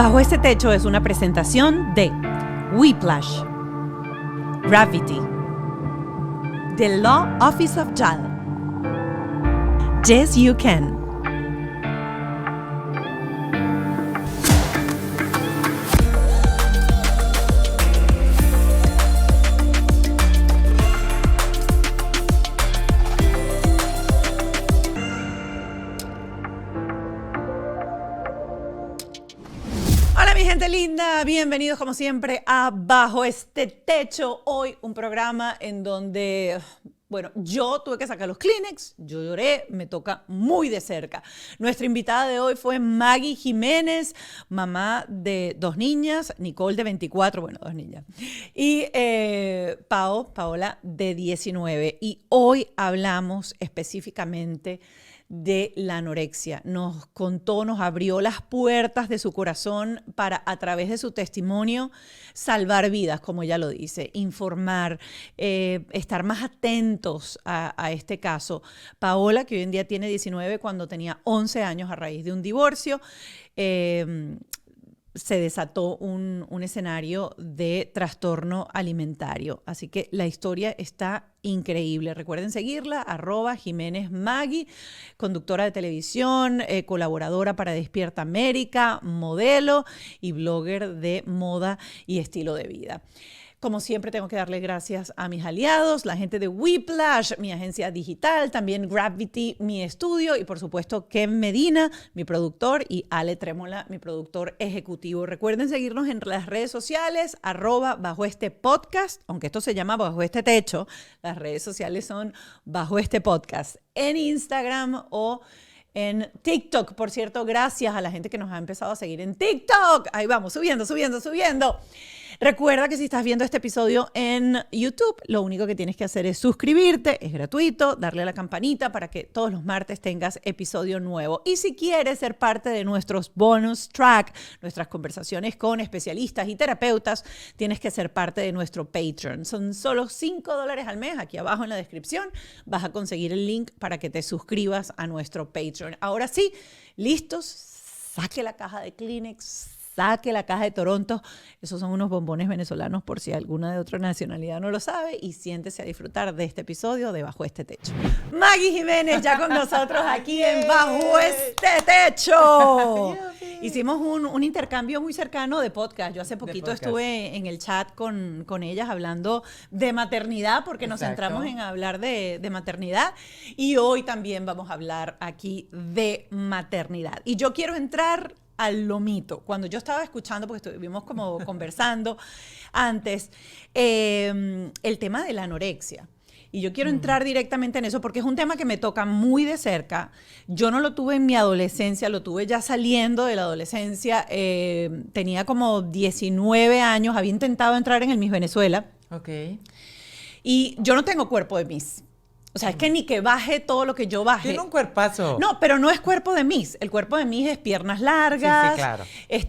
Bajo este techo es una presentación de Whiplash, Gravity, The Law Office of JAL, Yes You Can. Gente linda, bienvenidos como siempre a Bajo este Techo. Hoy un programa en donde, bueno, yo tuve que sacar los Kleenex, yo lloré, me toca muy de cerca. Nuestra invitada de hoy fue Maggie Jiménez, mamá de 2 niñas, Nicole de 24, bueno, 2 niñas, y Paola de 19. Y hoy hablamos específicamente de la anorexia. Nos contó, nos abrió las puertas de su corazón para, a través de su testimonio, salvar vidas, como ella lo dice, informar, estar más atentos a este caso. Paola, que hoy en día tiene 19, cuando tenía 11 años a raíz de un divorcio, se desató un escenario de trastorno alimentario. Así que la historia está increíble. Recuerden seguirla, @JiménezMaggie, conductora de televisión, colaboradora para Despierta América, modelo y blogger de moda y estilo de vida. Como siempre, tengo que darle gracias a mis aliados, la gente de Whiplash, mi agencia digital, también Gravity, mi estudio, y por supuesto Ken Medina, mi productor, y Ale Trémola, mi productor ejecutivo. Recuerden seguirnos en las redes sociales, @Bajo este Podcast, aunque esto se llama Bajo este Techo, las redes sociales son Bajo este Podcast, en Instagram o en TikTok. Por cierto, gracias a la gente que nos ha empezado a seguir en TikTok. Ahí vamos, subiendo. Recuerda que si estás viendo este episodio en YouTube, lo único que tienes que hacer es suscribirte, es gratuito, darle a la campanita para que todos los martes tengas episodio nuevo. Y si quieres ser parte de nuestros bonus track, nuestras conversaciones con especialistas y terapeutas, tienes que ser parte de nuestro Patreon. Son solo $5 al mes. Aquí abajo en la descripción vas a conseguir el link para que te suscribas a nuestro Patreon. Ahora sí, ¿listos? Saque la caja de Kleenex, saque la caja de Toronto. Esos son unos bombones venezolanos por si alguna de otra nacionalidad no lo sabe, y siéntese a disfrutar de este episodio de Bajo este Techo. Maggie Jiménez ya con nosotros aquí en Bajo este Techo. Hicimos un intercambio muy cercano de podcast. Yo hace poquito estuve en el chat con ellas hablando de maternidad, porque nos centramos en hablar de maternidad, y hoy también vamos a hablar aquí de maternidad. Y yo quiero entrar al lomito. Cuando yo estaba escuchando, porque estuvimos como conversando antes, el tema de la anorexia. Y yo quiero entrar directamente en eso porque es un tema que me toca muy de cerca. Yo no lo tuve en mi adolescencia, lo tuve ya saliendo de la adolescencia. Tenía como 19 años, había intentado entrar en el Miss Venezuela. Ok. Y yo no tengo cuerpo de Miss. O sea, es que ni que baje todo lo que yo baje. Tiene un cuerpazo. No, pero no es cuerpo de Miss. El cuerpo de Miss es piernas largas. Sí, claro.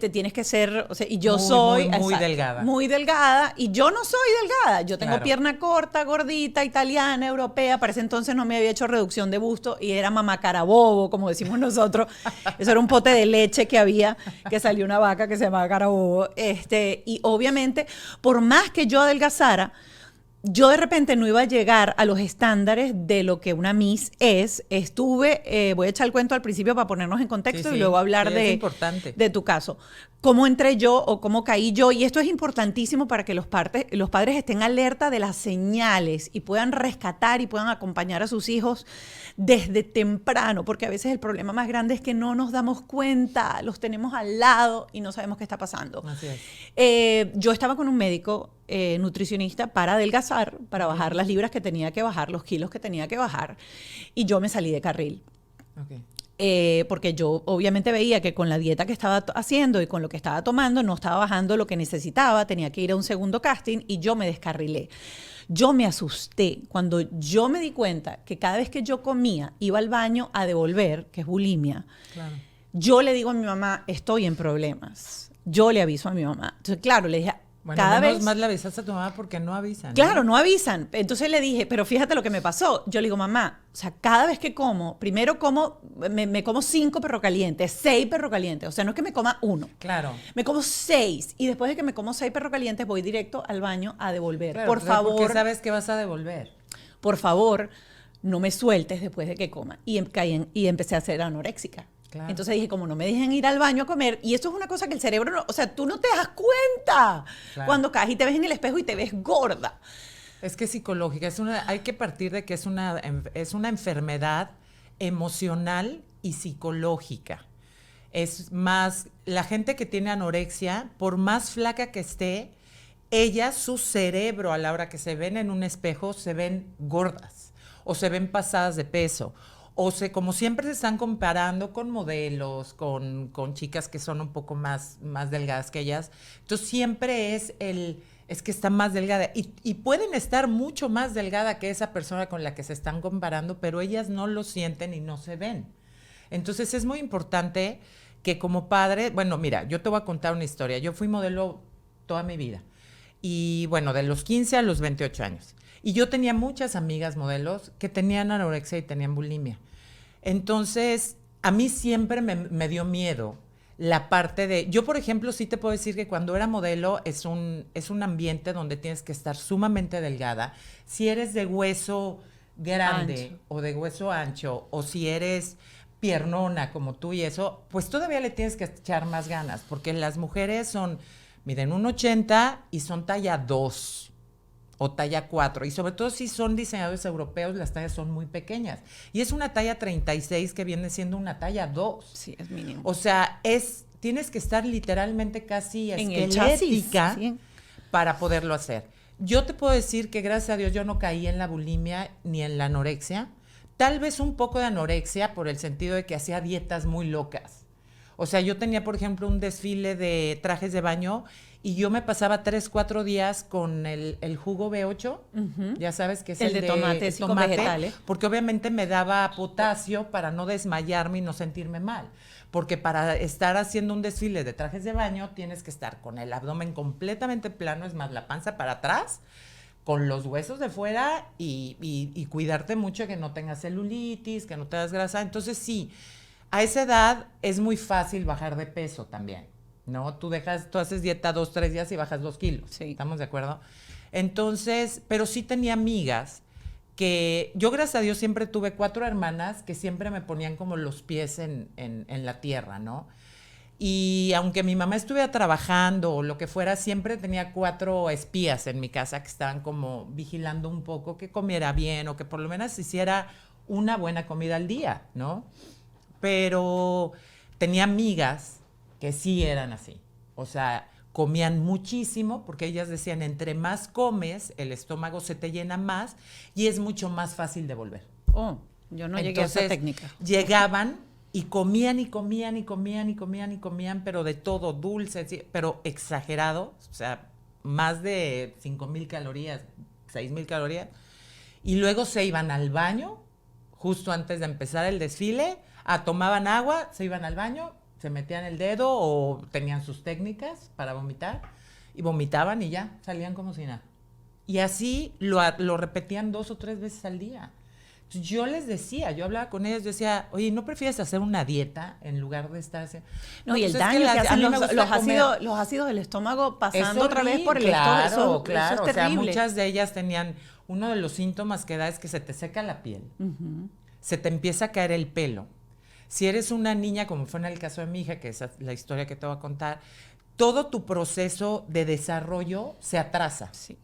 Tienes que ser, o sea, y yo soy muy exacto, delgada. Muy delgada. Y yo no soy delgada. Yo tengo Claro. pierna corta, gordita, italiana, europea. Para ese entonces no me había hecho reducción de busto y era mamá carabobo, como decimos nosotros. Eso era un pote de leche que había, que salió una vaca que se llamaba carabobo. Y obviamente, por más que yo adelgazara, yo de repente no iba a llegar a los estándares de lo que una Miss es. Voy a echar el cuento al principio para ponernos en contexto y luego hablar de tu caso. Cómo entré yo o cómo caí yo. Y esto es importantísimo para que los padres estén alerta de las señales y puedan rescatar y puedan acompañar a sus hijos desde temprano, porque a veces el problema más grande es que no nos damos cuenta, los tenemos al lado y no sabemos qué está pasando. Así es. Yo estaba con un médico nutricionista para adelgazar, para bajar las libras que tenía que bajar, los kilos que tenía que bajar, y yo me salí de carril. Porque yo obviamente veía que con la dieta que estaba haciendo y con lo que estaba tomando no estaba bajando lo que necesitaba, tenía que ir a un segundo casting y yo me descarrilé. Yo me asusté cuando yo me di cuenta que cada vez que yo comía iba al baño a devolver, que es bulimia. Claro. Yo le digo a mi mamá, estoy en problemas. Yo le aviso a mi mamá. Entonces, claro, le dije, Bueno, cada menos vez... más le avisaste a tu mamá porque no avisan. Claro, no avisan. Entonces le dije, pero fíjate lo que me pasó. Yo le digo, mamá, o sea, cada vez que como, primero como, me como 5 perros calientes, 6 perros calientes. O sea, no es que me coma uno. Claro. Me como 6. Y después de que me como 6 perros calientes, voy directo al baño a devolver. Claro, Por claro, favor, porque sabes que vas a devolver. por favor, no me sueltes después de que coma. Y empecé a ser anoréxica. Claro. Entonces dije, como no me dejen ir al baño a comer, y eso es una cosa que el cerebro, no, o sea, tú no te das cuenta Claro. cuando caes y te ves en el espejo y te ves gorda. Es que es psicológica, hay que partir de que es una enfermedad emocional y psicológica. Es más, la gente que tiene anorexia, por más flaca que esté, su cerebro a la hora que se ven en un espejo, se ven gordas o se ven pasadas de peso. Como siempre se están comparando con modelos, con chicas que son un poco más delgadas que ellas. Entonces siempre es que está más delgada. Y pueden estar mucho más delgada que esa persona con la que se están comparando, pero ellas no lo sienten y no se ven. Entonces es muy importante que como padre, bueno, mira, yo te voy a contar una historia. Yo fui modelo toda mi vida. Y bueno, de los 15 a los 28 años. Y yo tenía muchas amigas modelos que tenían anorexia y tenían bulimia. Entonces, a mí siempre me dio miedo la parte de... Yo, por ejemplo, sí te puedo decir que cuando era modelo es un ambiente donde tienes que estar sumamente delgada. Si eres de hueso grande Ancho. o de hueso ancho, o si eres piernona como tú y eso, pues todavía le tienes que echar más ganas, porque las mujeres miden 1.80 y son talla 2 o talla 4, y sobre todo si son diseñadores europeos, las tallas son muy pequeñas. Y es una talla 36 que viene siendo una talla 2. Sí, es mínimo. O sea, tienes que estar literalmente casi En el chasis, esquelética sí. para poderlo hacer. Yo te puedo decir que gracias a Dios yo no caí en la bulimia ni en la anorexia. Tal vez un poco de anorexia por el sentido de que hacía dietas muy locas. O sea, yo tenía, por ejemplo, un desfile de trajes de baño y yo me pasaba 3, 4 días con el jugo B8, ya sabes que es El de tomate, sí, con vegetales. porque obviamente me daba potasio para no desmayarme y no sentirme mal. Porque para estar haciendo un desfile de trajes de baño tienes que estar con el abdomen completamente plano, es más, la panza para atrás, con los huesos de fuera y cuidarte mucho que no tengas celulitis, que no te das grasa. Entonces sí, a esa edad es muy fácil bajar de peso también, ¿no? Tú haces dieta 2, 3 días y bajas 2 kilos. Sí. ¿Estamos de acuerdo? Entonces, pero sí tenía amigas que yo, gracias a Dios, siempre tuve 4 hermanas que siempre me ponían como los pies en la tierra, ¿no? Y aunque mi mamá estuviera trabajando o lo que fuera, siempre tenía 4 espías en mi casa que estaban como vigilando un poco que comiera bien o que por lo menos hiciera una buena comida al día, ¿no? Pero tenía amigas que sí eran así. O sea, comían muchísimo porque ellas decían, entre más comes, el estómago se te llena más y es mucho más fácil de volver. Oh, yo no llegué a esa técnica. Llegaban y comían y comían y comían y comían y comían, pero de todo, dulces, pero exagerado, o sea, más de 5,000 calorías, 6,000 calorías. Y luego se iban al baño, justo antes de empezar el desfile, tomaban agua, se iban al baño, se metían el dedo o tenían sus técnicas para vomitar y vomitaban y ya, salían como si nada. Y así lo repetían 2 o 3 veces al día. Entonces, yo les decía, yo hablaba con ellos, decía, oye, ¿no prefieres hacer una dieta en lugar de estar haciendo? No, y el pues daño que hacen los los ácidos del estómago pasando es otra vez por el claro, estómago. Claro, eso es terrible. O sea, muchas de ellas tenían, uno de los síntomas que da es que se te seca la piel, se te empieza a caer el pelo. Si eres una niña, como fue en el caso de mi hija, que es la historia que te voy a contar, todo tu proceso de desarrollo se atrasa. Sí.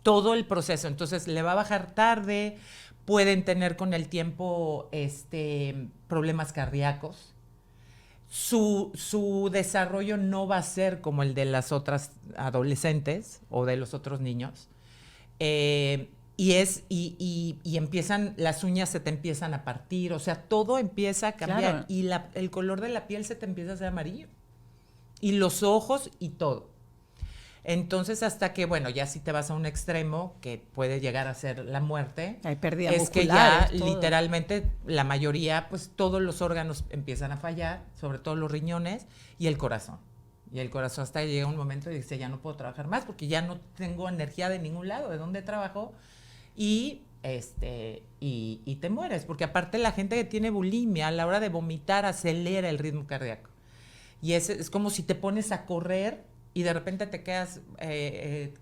Todo el proceso. Entonces, le va a bajar tarde, pueden tener con el tiempo problemas cardíacos. Su desarrollo no va a ser como el de las otras adolescentes o de los otros niños. Y empiezan, las uñas se te empiezan a partir, o sea, todo empieza a cambiar. Claro. Y el color de la piel se te empieza a hacer amarillo. Y los ojos y todo. Entonces, hasta que, bueno, ya si te vas a un extremo, que puede llegar a ser la muerte, hay pérdidas es que ya musculares, todo. literalmente la mayoría, pues todos los órganos empiezan a fallar, sobre todo los riñones y el corazón, Y el corazón hasta llega un momento y dice, ya no puedo trabajar más porque ya no tengo energía de ningún lado, de dónde trabajo. Y te mueres, porque aparte la gente que tiene bulimia a la hora de vomitar acelera el ritmo cardíaco. Y es como si te pones a correr y de repente te quedas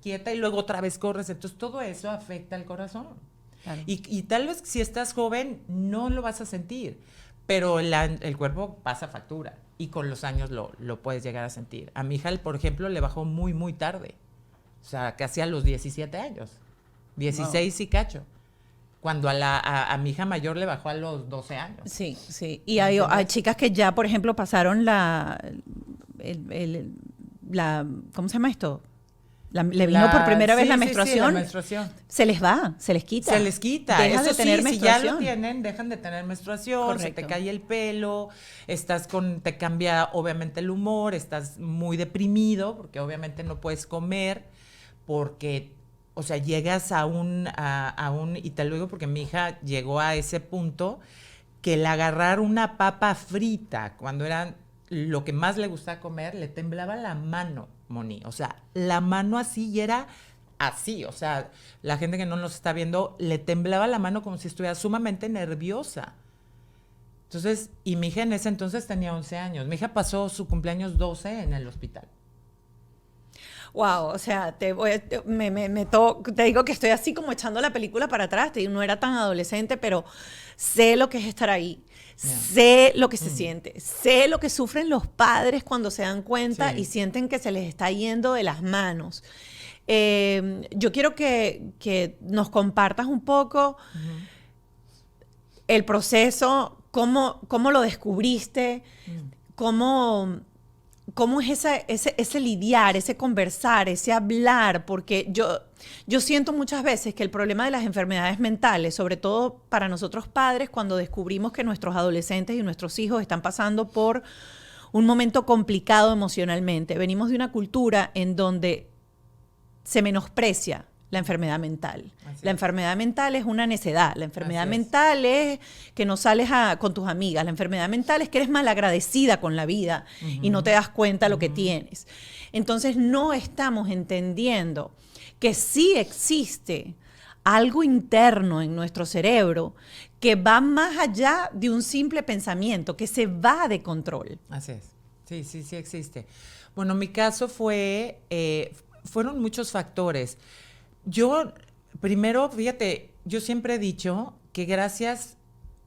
quieta y luego otra vez corres. Entonces todo eso afecta al corazón. Claro. Y tal vez si estás joven no lo vas a sentir, pero el cuerpo pasa factura y con los años lo puedes llegar a sentir. A mi hija, por ejemplo, le bajó muy, muy tarde. O sea, casi a los 17 años. 16 y cacho. Cuando a mi hija mayor le bajó a los 12 años. Sí, sí. Y hay chicas que ya, por ejemplo, pasaron ¿cómo se llama esto? Le vino por primera vez la menstruación. Sí, la menstruación. Se les va, se les quita. Se les quita. Dejas de tener menstruación. Si ya lo tienen, dejan de tener menstruación, correcto. Se te cae el pelo, te cambia obviamente el humor, estás muy deprimido, porque obviamente no puedes comer, porque, o sea, llegas a un, y te lo digo porque mi hija llegó a ese punto, que el agarrar una papa frita, cuando era lo que más le gustaba comer, le temblaba la mano. Moni, o sea, la mano así y era así, o sea, la gente que no nos está viendo, le temblaba la mano como si estuviera sumamente nerviosa. Entonces, y mi hija en ese entonces tenía 11 años, mi hija pasó su cumpleaños 12 en el hospital. Wow, o sea, te digo que estoy así como echando la película para atrás, no era tan adolescente, pero sé lo que es estar ahí. Yeah. Sé lo que se siente, sé lo que sufren los padres cuando se dan cuenta y sienten que se les está yendo de las manos. Yo quiero que nos compartas un poco el proceso, cómo lo descubriste, cómo es ese lidiar, ese conversar, ese hablar, porque yo siento muchas veces que el problema de las enfermedades mentales, sobre todo para nosotros padres, cuando descubrimos que nuestros adolescentes y nuestros hijos están pasando por un momento complicado emocionalmente, venimos de una cultura en donde se menosprecia la enfermedad mental. La enfermedad mental es una necedad. La enfermedad mental es que no sales con tus amigas. La enfermedad mental es que eres malagradecida con la vida y no te das cuenta lo que tienes. Entonces no estamos entendiendo que sí existe algo interno en nuestro cerebro que va más allá de un simple pensamiento, que se va de control. Así es. Sí existe. Bueno, mi caso fueron muchos factores. Yo, primero, fíjate, yo siempre he dicho que gracias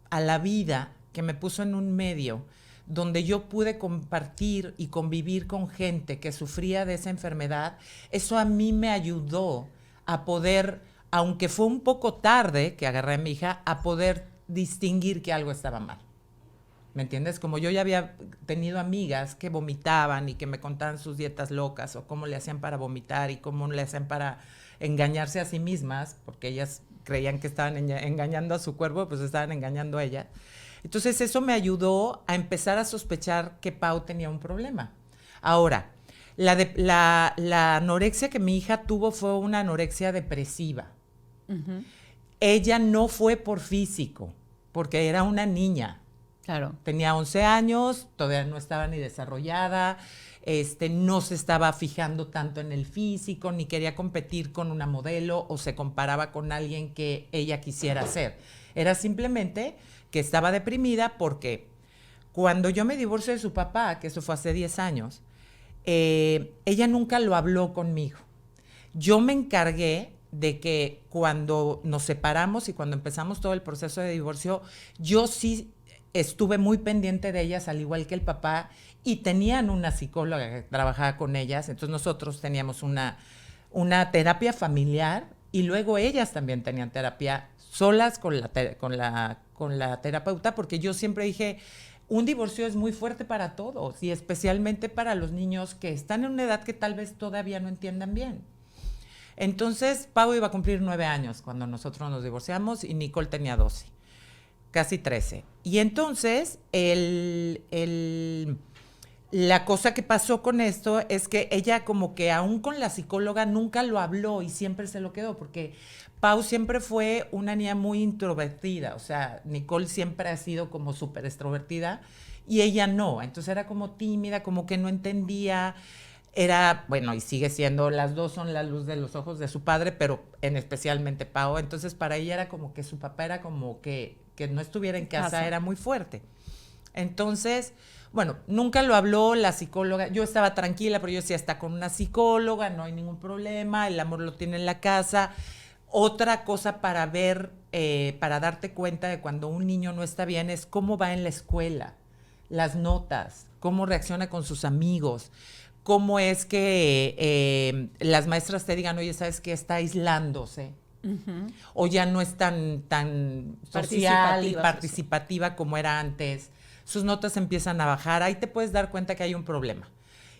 a la vida que me puso en un medio donde yo pude compartir y convivir con gente que sufría de esa enfermedad, eso a mí me ayudó a poder, aunque fue un poco tarde que agarré a mi hija, a poder distinguir que algo estaba mal. ¿Me entiendes? Como yo ya había tenido amigas que vomitaban y que me contaban sus dietas locas o cómo le hacían para vomitar y cómo le hacían para engañarse a sí mismas, porque ellas creían que estaban engañando a su cuerpo, pues estaban engañando a ella. Entonces eso me ayudó a empezar a sospechar que Pau tenía un problema. Ahora, la anorexia que mi hija tuvo fue una anorexia depresiva. Uh-huh. Ella no fue por físico, porque era una niña. Claro. Tenía 11 años, todavía no estaba ni desarrollada, no se estaba fijando tanto en el físico, ni quería competir con una modelo o se comparaba con alguien que ella quisiera ser. Era simplemente que estaba deprimida porque cuando yo me divorcio de su papá, que eso fue hace 10 años, ella nunca lo habló conmigo. Yo me encargué de que cuando nos separamos y cuando empezamos todo el proceso de divorcio, yo sí estuve muy pendiente de ellas, al igual que el papá, y tenían una psicóloga que trabajaba con ellas, entonces nosotros teníamos una terapia familiar y luego ellas también tenían terapia solas con la terapeuta, porque yo siempre dije, un divorcio es muy fuerte para todos y especialmente para los niños que están en una edad que tal vez todavía no entiendan bien. Entonces, Pau iba a cumplir 9 años cuando nosotros nos divorciamos y Nicole tenía 12. Casi 13. Y entonces, la cosa que pasó con esto es que ella como que aún con la psicóloga nunca lo habló y siempre se lo quedó, porque Pau siempre fue una niña muy introvertida, o sea, Nicole siempre ha sido como súper extrovertida y ella no. Entonces era como tímida, como que no entendía. Era, bueno, y sigue siendo, las dos son la luz de los ojos de su padre, pero en especialmente Pau. Entonces para ella era como que su papá era como que no estuviera en casa era muy fuerte. Entonces, bueno, nunca lo habló la psicóloga. Yo estaba tranquila, pero yo decía, está con una psicóloga, no hay ningún problema, el amor lo tiene en la casa. Otra cosa para ver, para darte cuenta de cuando un niño no está bien es cómo va en la escuela, las notas, cómo reacciona con sus amigos, cómo es que las maestras te digan, oye, ¿sabes qué? Está aislándose. O ya no es tan social y participativa como era antes. Sus notas empiezan a bajar. Ahí te puedes dar cuenta que hay un problema.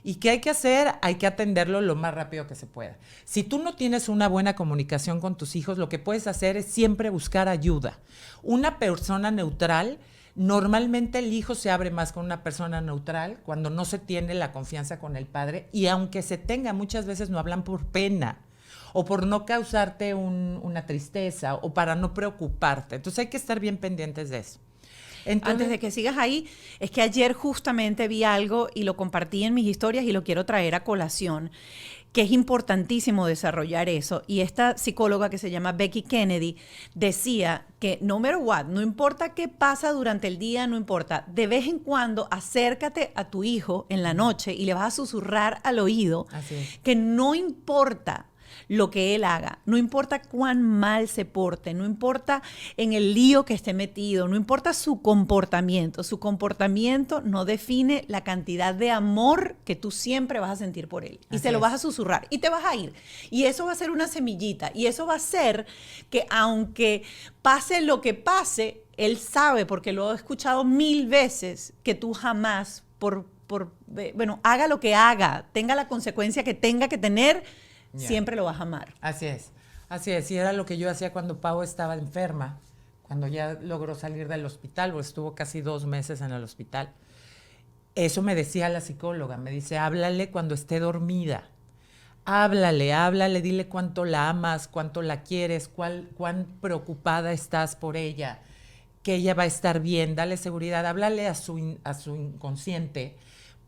¿Y qué hay que hacer? Hay que atenderlo lo más rápido que se pueda. Si tú no tienes una buena comunicación con tus hijos, lo que puedes hacer es siempre buscar ayuda. Una persona neutral, normalmente el hijo se abre más con una persona neutral cuando no se tiene la confianza con el padre, y aunque se tenga, muchas veces no hablan por pena o por no causarte una tristeza o para no preocuparte. Entonces hay que estar bien pendientes de eso. Entonces, antes de que sigas ahí, es que ayer justamente vi algo y lo compartí en mis historias y lo quiero traer a colación, que es importantísimo desarrollar eso. Y esta psicóloga que se llama Becky Kennedy decía que no matter what, no importa qué pasa durante el día, no importa, de vez en cuando acércate a tu hijo en la noche y le vas a susurrar al oído que no importa lo que él haga, no importa cuán mal se porte, no importa en el lío que esté metido, no importa su comportamiento no define la cantidad de amor que tú siempre vas a sentir por él. Y se lo vas a susurrar y te vas a ir. Y eso va a ser una semillita y eso va a hacer que aunque pase lo que pase, él sabe, porque lo he escuchado 1000 veces, que tú jamás, haga lo que haga, tenga la consecuencia que tenga que tener, siempre lo vas a amar. Así es. Y era lo que yo hacía cuando Pau estaba enferma, cuando ya logró salir del hospital, o estuvo casi 2 meses en el hospital. Eso me decía la psicóloga, me dice, háblale cuando esté dormida. Háblale, dile cuánto la amas, cuánto la quieres, cuán preocupada estás por ella, que ella va a estar bien, dale seguridad, háblale a su inconsciente,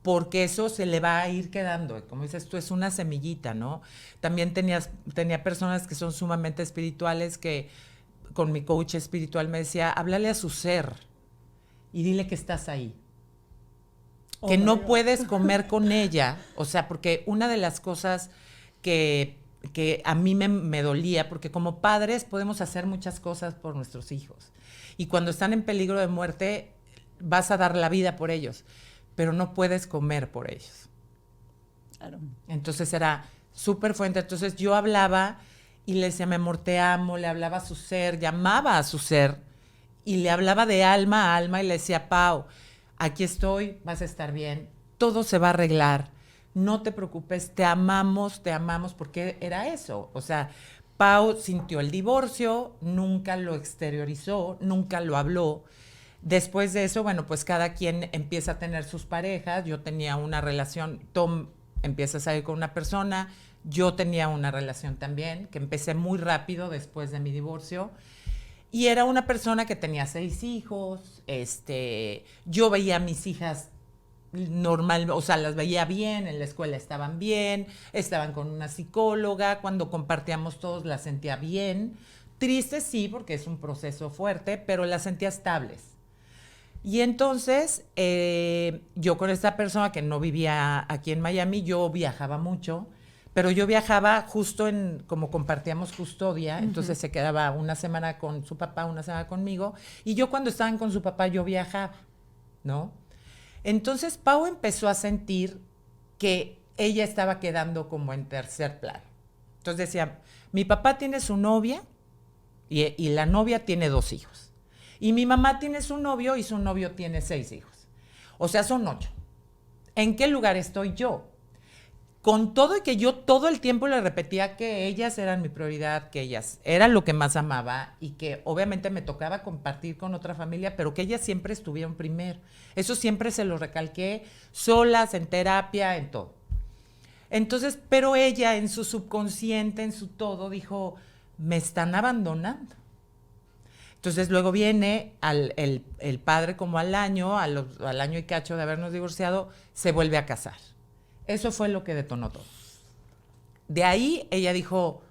porque eso se le va a ir quedando. Como dices tú, es una semillita, ¿no? También tenía personas que son sumamente espirituales, que con mi coach espiritual me decía, háblale a su ser y dile que estás ahí. Que no puedes comer con ella, o sea, porque una de las cosas que a mí me dolía, porque como padres podemos hacer muchas cosas por nuestros hijos, y cuando están en peligro de muerte vas a dar la vida por ellos, pero no puedes comer por ellos. Claro. Entonces era súper fuerte. Entonces yo hablaba y le decía, mi amor, te amo, le hablaba a su ser, llamaba a su ser y le hablaba de alma a alma y le decía, Pau, aquí estoy, vas a estar bien, todo se va a arreglar, no te preocupes, te amamos, porque era eso. O sea, Pau sintió el divorcio, nunca lo exteriorizó, nunca lo habló. Después de eso, bueno, pues cada quien empieza a tener sus parejas. Yo tenía una relación, Tom empieza a salir con una persona, yo tenía una relación también, que empecé muy rápido después de mi divorcio. Y era una persona que tenía 6 hijos, yo veía a mis hijas normal, o sea, las veía bien, en la escuela estaban bien, estaban con una psicóloga, cuando compartíamos todos las sentía bien. Tristes sí, porque es un proceso fuerte, pero las sentía estables. Y entonces, yo con esta persona que no vivía aquí en Miami, yo viajaba mucho, pero yo viajaba justo como compartíamos custodia, entonces se quedaba una semana con su papá, una semana conmigo, y yo cuando estaban con su papá, yo viajaba, ¿no? Entonces, Pau empezó a sentir que ella estaba quedando como en tercer plano. Entonces decía, mi papá tiene su novia y la novia tiene 2 hijos. Y mi mamá tiene su novio y su novio tiene 6 hijos. O sea, son 8. ¿En qué lugar estoy yo? Con todo y que yo todo el tiempo le repetía que ellas eran mi prioridad, que ellas eran lo que más amaba y que obviamente me tocaba compartir con otra familia, pero que ellas siempre estuvieron primero. Eso siempre se lo recalqué, solas, en terapia, en todo. Entonces, pero ella en su subconsciente, en su todo, dijo, me están abandonando. Entonces luego viene el padre como al año y cacho de habernos divorciado, se vuelve a casar. Eso fue lo que detonó todo. De ahí ella dijo,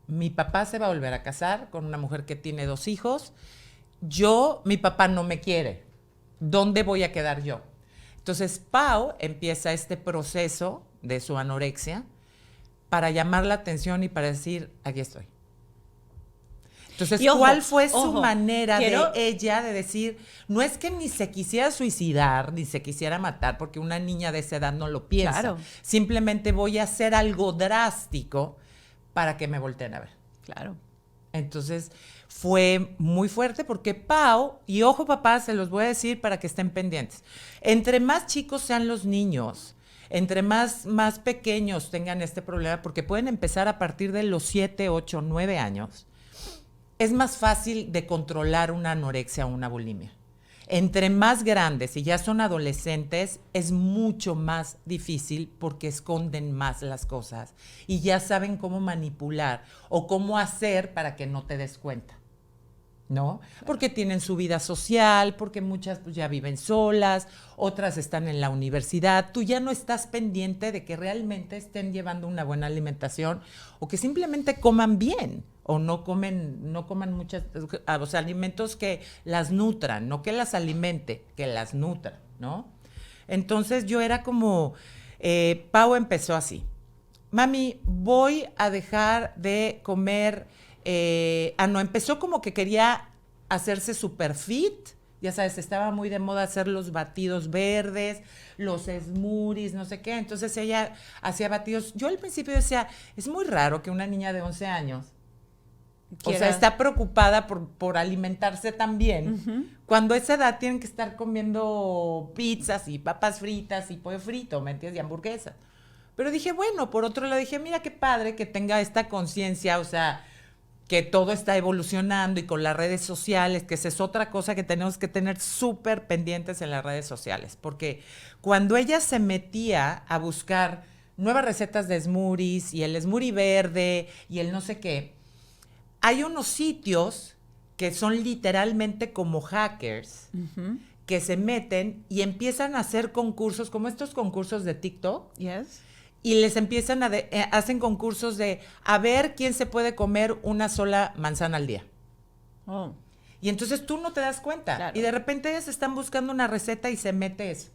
mi papá se va a volver a casar con una mujer que tiene 2 hijos. Mi papá no me quiere. ¿Dónde voy a quedar yo? Entonces Pau empieza este proceso de su anorexia para llamar la atención y para decir, aquí estoy. Entonces, y ojo, ¿cuál fue su ojo, manera de ella de decir, no es que ni se quisiera suicidar, ni se quisiera matar, porque una niña de esa edad no lo piensa. Claro. Simplemente voy a hacer algo drástico para que me volteen a ver. Claro. Entonces, fue muy fuerte porque Pau, y ojo papás, se los voy a decir para que estén pendientes, entre más chicos sean los niños, entre más pequeños tengan este problema, porque pueden empezar a partir de los 7, 8, 9 años, es más fácil de controlar una anorexia o una bulimia. Entre más grandes y ya son adolescentes, es mucho más difícil porque esconden más las cosas y ya saben cómo manipular o cómo hacer para que no te des cuenta, ¿no? Porque tienen su vida social, porque muchas pues, ya viven solas, otras están en la universidad. Tú ya no estás pendiente de que realmente estén llevando una buena alimentación o que simplemente coman bien. O no coman muchas, o sea, alimentos que las nutran, no que las alimente, que las nutran, ¿no? Entonces yo era como, Pau empezó así, mami, voy a dejar de comer, empezó como que quería hacerse super fit, ya sabes, estaba muy de moda hacer los batidos verdes, los smoothies, no sé qué, entonces ella hacía batidos. Yo al principio decía, es muy raro que una niña de 11 años o sea, está preocupada por alimentarse también. Cuando a esa edad tienen que estar comiendo pizzas y papas fritas y pollo frito, ¿me entiendes? Y hamburguesas. Pero dije, bueno, por otro lado dije, mira qué padre que tenga esta conciencia, o sea, que todo está evolucionando y con las redes sociales, que esa es otra cosa que tenemos que tener súper pendientes en las redes sociales. Porque cuando ella se metía a buscar nuevas recetas de smoothies y el smoothie verde y el no sé qué, hay unos sitios que son literalmente como hackers que se meten y empiezan a hacer concursos, como estos concursos de TikTok. Yes. Y les empiezan hacen concursos de a ver quién se puede comer una sola manzana al día. Oh. Y entonces tú no te das cuenta. Claro. Y de repente ellas están buscando una receta y se mete eso.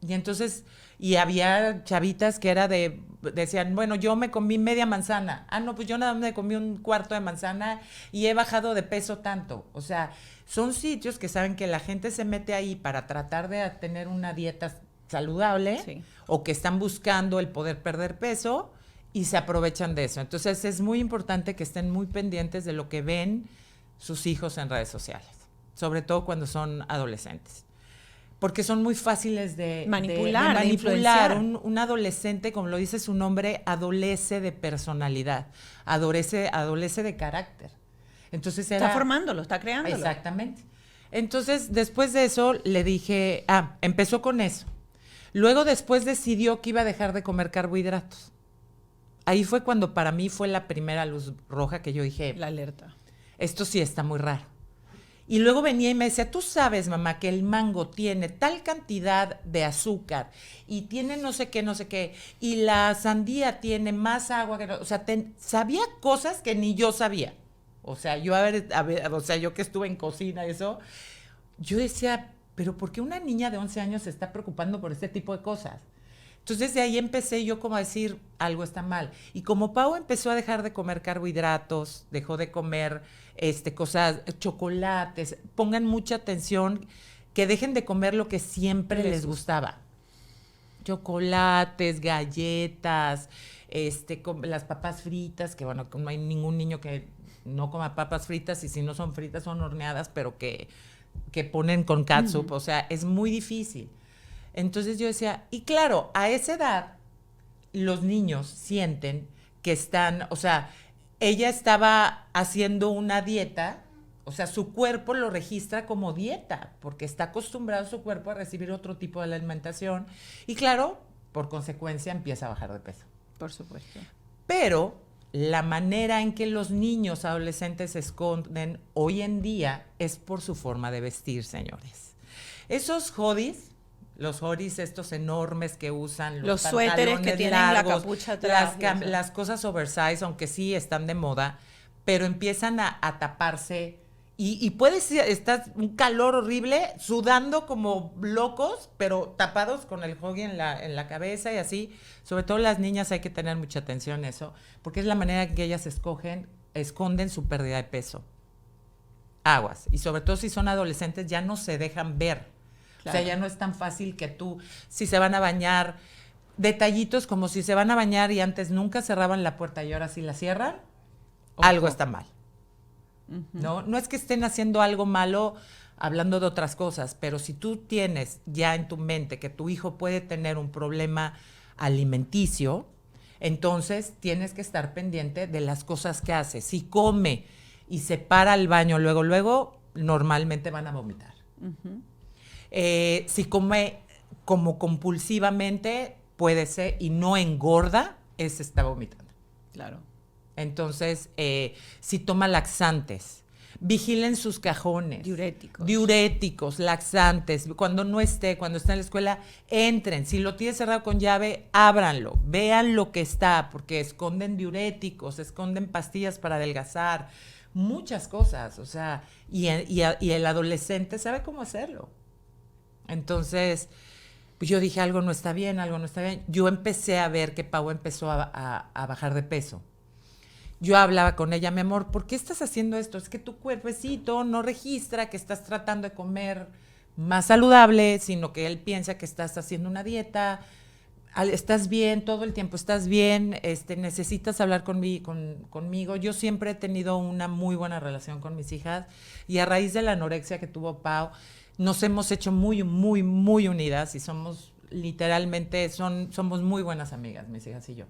Y entonces, y había chavitas que decían, bueno, yo me comí media manzana. Ah, no, pues yo nada más me comí un cuarto de manzana y he bajado de peso tanto. O sea, son sitios que saben que la gente se mete ahí para tratar de tener una dieta saludable, sí, o que están buscando el poder perder peso y se aprovechan de eso. Entonces, es muy importante que estén muy pendientes de lo que ven sus hijos en redes sociales, sobre todo cuando son adolescentes. Porque son muy fáciles de manipular. Un adolescente, como lo dice su nombre, adolece de personalidad, adolece de carácter. Entonces está formándolo, está creándolo. Exactamente. Entonces, después de eso, le dije, empezó con eso. Luego, después decidió que iba a dejar de comer carbohidratos. Ahí fue cuando para mí fue la primera luz roja que yo dije, la alerta. Esto sí está muy raro. Y luego venía y me decía, tú sabes, mamá, que el mango tiene tal cantidad de azúcar y tiene no sé qué, y la sandía tiene más agua que... O sea, sabía cosas que ni yo sabía. O sea, yo que estuve en cocina y eso, yo decía, pero ¿por qué una niña de 11 años se está preocupando por este tipo de cosas? Entonces, de ahí empecé yo como a decir, algo está mal. Y como Pau empezó a dejar de comer carbohidratos, dejó de comer cosas, chocolates, pongan mucha atención, que dejen de comer lo que siempre les gustaba. Chocolates, galletas, las papas fritas, que bueno, no hay ningún niño que no coma papas fritas, y si no son fritas son horneadas, pero que ponen con catsup, o sea, es muy difícil. Entonces yo decía, y claro, a esa edad los niños sienten que están, o sea, ella estaba haciendo una dieta, o sea, su cuerpo lo registra como dieta, porque está acostumbrado su cuerpo a recibir otro tipo de alimentación, y claro, por consecuencia empieza a bajar de peso. Por supuesto. Pero la manera en que los niños adolescentes se esconden hoy en día es por su forma de vestir, señores. Esos hoodies, los hoodies estos enormes que usan, los suéteres que tienen largos, la capucha atrás, las cosas oversize, aunque sí están de moda, pero empiezan a taparse. Y puedes estar un calor horrible, sudando como locos, pero tapados con el hoodie en la cabeza y así. Sobre todo las niñas hay que tener mucha atención en eso, porque es la manera en que ellas esconden su pérdida de peso. Aguas. Y sobre todo si son adolescentes, ya no se dejan ver. Claro. O sea, ya no es tan fácil que tú, si se van a bañar, detallitos como si se van a bañar y antes nunca cerraban la puerta y ahora sí la cierran, algo está mal. No es que estén haciendo algo malo hablando de otras cosas, pero si tú tienes ya en tu mente que tu hijo puede tener un problema alimenticio, entonces tienes que estar pendiente de las cosas que hace. Si come y se para al baño luego, normalmente van a vomitar. Si come como compulsivamente, puede ser, y no engorda, se está vomitando. Claro. Entonces, si toma laxantes, vigilen sus cajones. Diuréticos, laxantes. Cuando está en la escuela, entren. Si lo tiene cerrado con llave, ábranlo. Vean lo que está, porque esconden diuréticos, esconden pastillas para adelgazar, muchas cosas. O sea, y el adolescente sabe cómo hacerlo. Entonces, pues yo dije, algo no está bien. Yo empecé a ver que Pau empezó a bajar de peso. Yo hablaba con ella, mi amor, ¿por qué estás haciendo esto? Es que tu cuerpecito no registra que estás tratando de comer más saludable, sino que él piensa que estás haciendo una dieta, estás bien, todo el tiempo estás bien, necesitas hablar conmigo. Yo siempre he tenido una muy buena relación con mis hijas y a raíz de la anorexia que tuvo Pau, nos hemos hecho muy, muy, muy unidas y somos literalmente, somos muy buenas amigas, mis hijas y yo.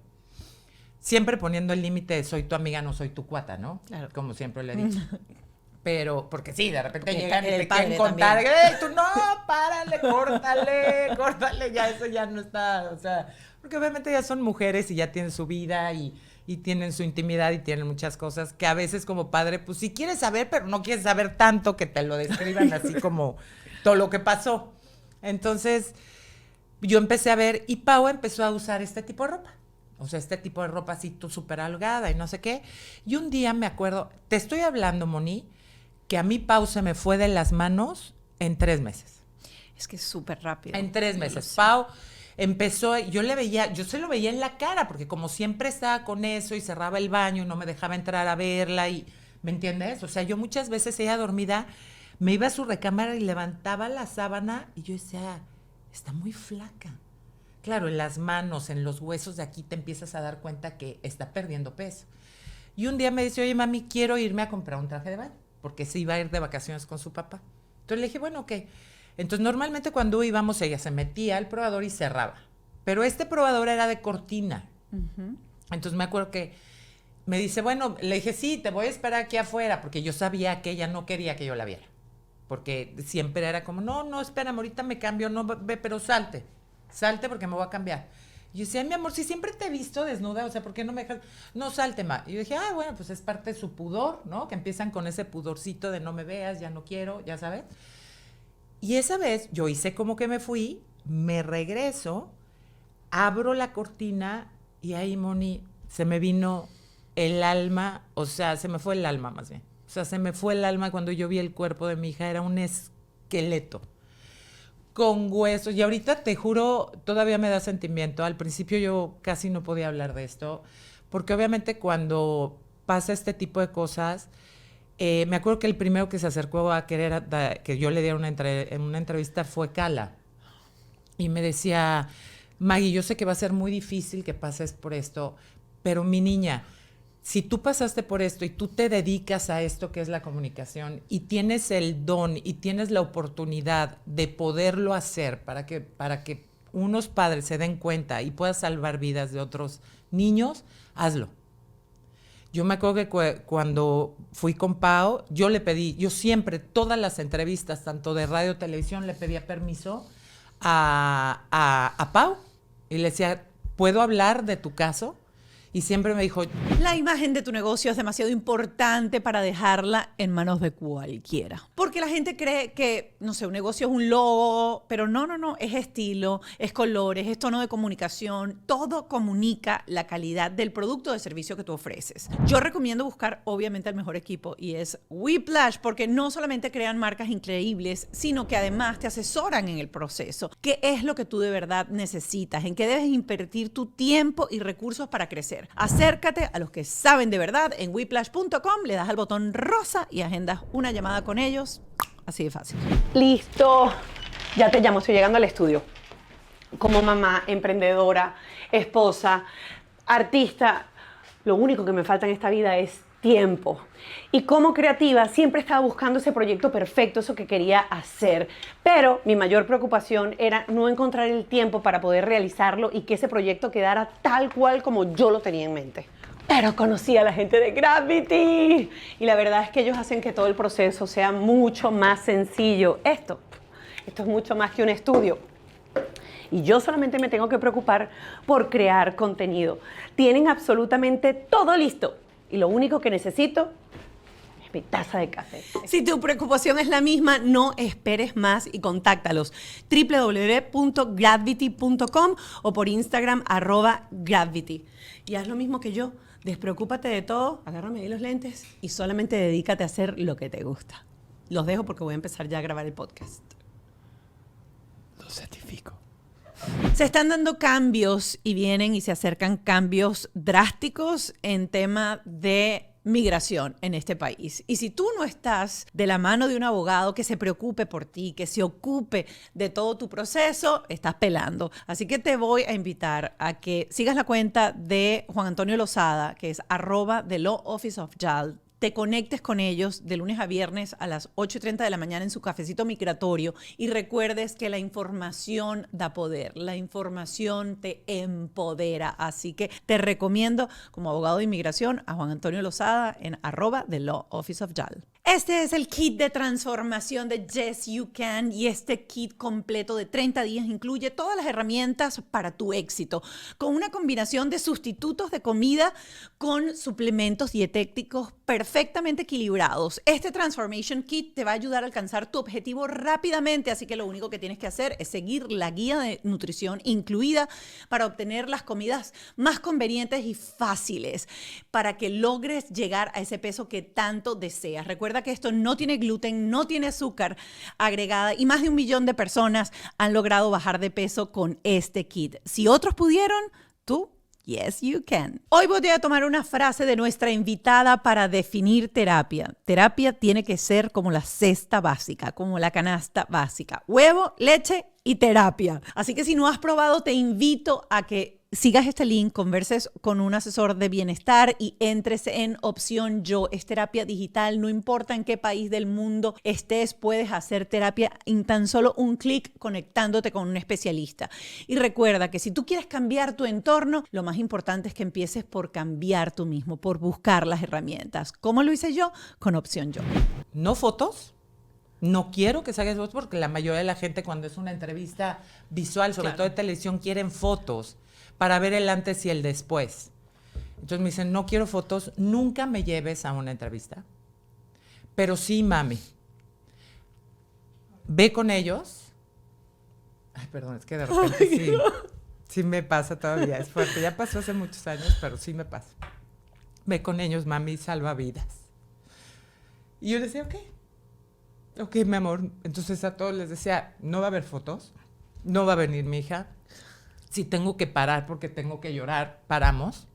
Siempre poniendo el límite de soy tu amiga, no soy tu cuata, ¿no? Claro. Como siempre le he dicho. Pero, porque sí, de repente llegan y te quieren contar, tú no, párale, córtale, ya eso ya no está, o sea, porque obviamente ya son mujeres y ya tienen su vida y tienen su intimidad y tienen muchas cosas que a veces como padre, pues sí quieres saber, pero no quieres saber tanto que te lo describan así como todo lo que pasó. Entonces, yo empecé a ver y Pau empezó a usar este tipo de ropa. O sea, este tipo de ropa así súper holgada y no sé qué. Y un día me acuerdo, te estoy hablando, Moni, que a mí Pau se me fue de las manos en 3 meses. Es que es súper rápido. En 3 meses. Pau empezó, yo se lo veía en la cara, porque como siempre estaba con eso y cerraba el baño y no me dejaba entrar a verla y, ¿me entiendes? O sea, yo muchas veces ella dormida, me iba a su recámara y levantaba la sábana y yo decía, está muy flaca. Claro, en las manos, en los huesos de aquí te empiezas a dar cuenta que está perdiendo peso. Y un día me dice, oye, mami, quiero irme a comprar un traje de baño, porque se iba a ir de vacaciones con su papá. Entonces le dije, bueno, ok. Entonces normalmente cuando íbamos ella se metía al probador y cerraba. Pero este probador era de cortina. Entonces me acuerdo que me dice, bueno, le dije, sí, te voy a esperar aquí afuera, porque yo sabía que ella no quería que yo la viera. Porque siempre era como, no, espérame, ahorita me cambio, no, ve, pero salte porque me voy a cambiar. Y yo decía, mi amor, si siempre te he visto desnuda, o sea, ¿por qué no me dejas? No, salte, ma. Y yo dije, bueno, pues es parte de su pudor, ¿no? Que empiezan con ese pudorcito de no me veas, ya no quiero, ya sabes. Y esa vez yo hice como que me fui, me regreso, abro la cortina y ahí, Moni, se me vino el alma, o sea, se me fue el alma más bien. O sea, se me fue el alma cuando yo vi el cuerpo de mi hija, era un esqueleto. Con huesos, y ahorita te juro, todavía me da sentimiento. Al principio yo casi no podía hablar de esto, porque obviamente cuando pasa este tipo de cosas, me acuerdo que el primero que se acercó a querer que yo le diera en una entrevista fue Cala, y me decía, Maggie, yo sé que va a ser muy difícil que pases por esto, pero mi niña, si tú pasaste por esto y tú te dedicas a esto que es la comunicación y tienes el don y tienes la oportunidad de poderlo hacer para que unos padres se den cuenta y puedas salvar vidas de otros niños, hazlo. Yo me acuerdo que cuando fui con Pau, yo siempre, todas las entrevistas, tanto de radio o televisión, le pedía permiso a Pau y le decía, ¿puedo hablar de tu caso? Y siempre me dijo, la imagen de tu negocio es demasiado importante para dejarla en manos de cualquiera. Porque la gente cree que, no sé, un negocio es un logo, pero no, es estilo, es colores, es tono de comunicación. Todo comunica la calidad del producto o de servicio que tú ofreces. Yo recomiendo buscar, obviamente, el mejor equipo y es Whiplash, porque no solamente crean marcas increíbles, sino que además te asesoran en el proceso. ¿Qué es lo que tú de verdad necesitas? ¿En qué debes invertir tu tiempo y recursos para crecer? Acércate a los que saben de verdad en whiplash.com, le das al botón rosa y agendas una llamada con ellos. Así de fácil. Listo, ya te llamo, estoy llegando al estudio. Como mamá, emprendedora, esposa, artista, lo único que me falta en esta vida es tiempo. Y como creativa siempre estaba buscando ese proyecto perfecto, eso que quería hacer. Pero mi mayor preocupación era no encontrar el tiempo para poder realizarlo y que ese proyecto quedara tal cual como yo lo tenía en mente. Pero conocí a la gente de Gravity y la verdad es que ellos hacen que todo el proceso sea mucho más sencillo. Esto es mucho más que un estudio. Y yo solamente me tengo que preocupar por crear contenido. Tienen absolutamente todo listo. Y lo único que necesito es mi taza de café. Si tu preocupación es la misma, no esperes más y contáctalos. www.gravity.com o por Instagram @gravity. Y haz lo mismo que yo. Despreocúpate de todo, agárrame ahí los lentes y solamente dedícate a hacer lo que te gusta. Los dejo porque voy a empezar ya a grabar el podcast. Lo certifico. Se están dando cambios y vienen y se acercan cambios drásticos en tema de migración en este país. Y si tú no estás de la mano de un abogado que se preocupe por ti, que se ocupe de todo tu proceso, estás pelando. Así que te voy a invitar a que sigas la cuenta de Juan Antonio Lozada, que es @The Law Office of JAL. Te conectes con ellos de lunes a viernes a las 8:30 de la mañana en su cafecito migratorio y recuerdes que la información da poder, la información te empodera. Así que te recomiendo como abogado de inmigración a Juan Antonio Lozada en @The Law Office of JAL. Este es el kit de transformación de Yes You Can y este kit completo de 30 días incluye todas las herramientas para tu éxito, con una combinación de sustitutos de comida con suplementos dietéticos perfectamente equilibrados. Este Transformation Kit te va a ayudar a alcanzar tu objetivo rápidamente, así que lo único que tienes que hacer es seguir la guía de nutrición incluida para obtener las comidas más convenientes y fáciles para que logres llegar a ese peso que tanto deseas. Recuerda que esto no tiene gluten, no tiene azúcar agregada y más de 1 millón de personas han logrado bajar de peso con este kit. Si otros pudieron, tú yes, you can. Hoy voy a tomar una frase de nuestra invitada para definir terapia. Terapia tiene que ser como la cesta básica, como la canasta básica. Huevo, leche y terapia. Así que si no has probado, te invito a que sigas este link, converses con un asesor de bienestar y entres en Opción Yo. Es terapia digital, no importa en qué país del mundo estés, puedes hacer terapia en tan solo un clic conectándote con un especialista. Y recuerda que si tú quieres cambiar tu entorno, lo más importante es que empieces por cambiar tú mismo, por buscar las herramientas. ¿Cómo lo hice yo? Con Opción Yo. ¿No fotos? No quiero que salgas fotos porque la mayoría de la gente cuando es una entrevista visual, sobre todo de televisión, quieren fotos para ver el antes y el después. Entonces me dicen, no quiero fotos, nunca me lleves a una entrevista. Pero sí, mami, ve con ellos. Ay, perdón, es que de repente sí me pasa todavía, es fuerte. Ya pasó hace muchos años, pero sí me pasa. Ve con ellos, mami, salva vidas. Y yo decía, ok, mi amor. Entonces a todos les decía, no va a haber fotos, no va a venir mi hija. Si tengo que parar porque tengo que llorar, paramos.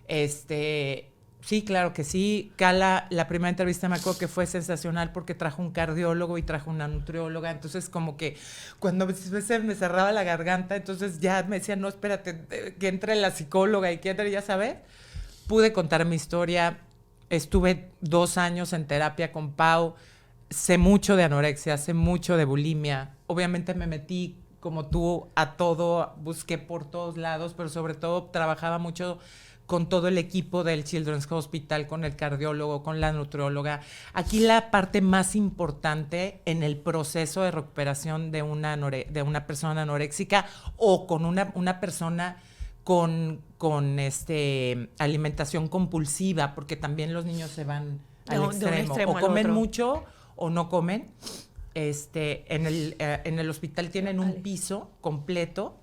Sí, claro que sí. Cala, la primera entrevista me acuerdo que fue sensacional porque trajo un cardiólogo y trajo una nutrióloga. Entonces, como que cuando me cerraba la garganta, entonces ya me decía, no, espérate, que entre la psicóloga y que entre, ya sabes. Pude contar mi historia. Estuve 2 años en terapia con Pau. Sé mucho de anorexia, sé mucho de bulimia. Obviamente me metí como tú a todo, busqué por todos lados, pero sobre todo trabajaba mucho con todo el equipo del Children's Hospital, con el cardiólogo, con la nutrióloga. Aquí la parte más importante en el proceso de recuperación de una persona anoréxica o con una persona con alimentación compulsiva, porque también los niños se van al extremo, o comen mucho o no comen. En el hospital tienen un piso completo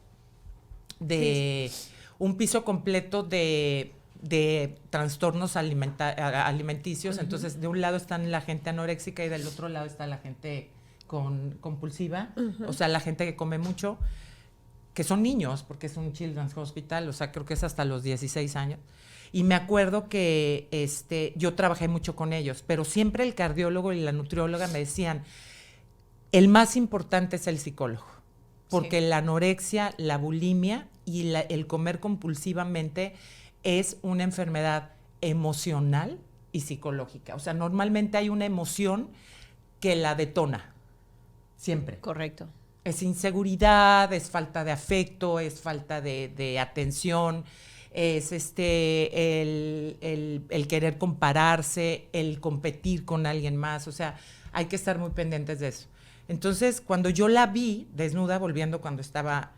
de trastornos alimenticios. Entonces, de un lado están la gente anoréxica y del otro lado está la gente compulsiva, o sea, la gente que come mucho, que son niños, porque es un Children's Hospital, o sea, creo que es hasta los 16 años. Y me acuerdo que yo trabajé mucho con ellos, pero siempre el cardiólogo y la nutrióloga me decían, el más importante es el psicólogo, porque la anorexia, la bulimia y el comer compulsivamente es una enfermedad emocional y psicológica. O sea, normalmente hay una emoción que la detona, siempre. Correcto. Es inseguridad, es falta de afecto, es falta de atención, es el querer compararse, el competir con alguien más. O sea, hay que estar muy pendientes de eso. Entonces, cuando yo la vi desnuda, volviendo cuando estaba,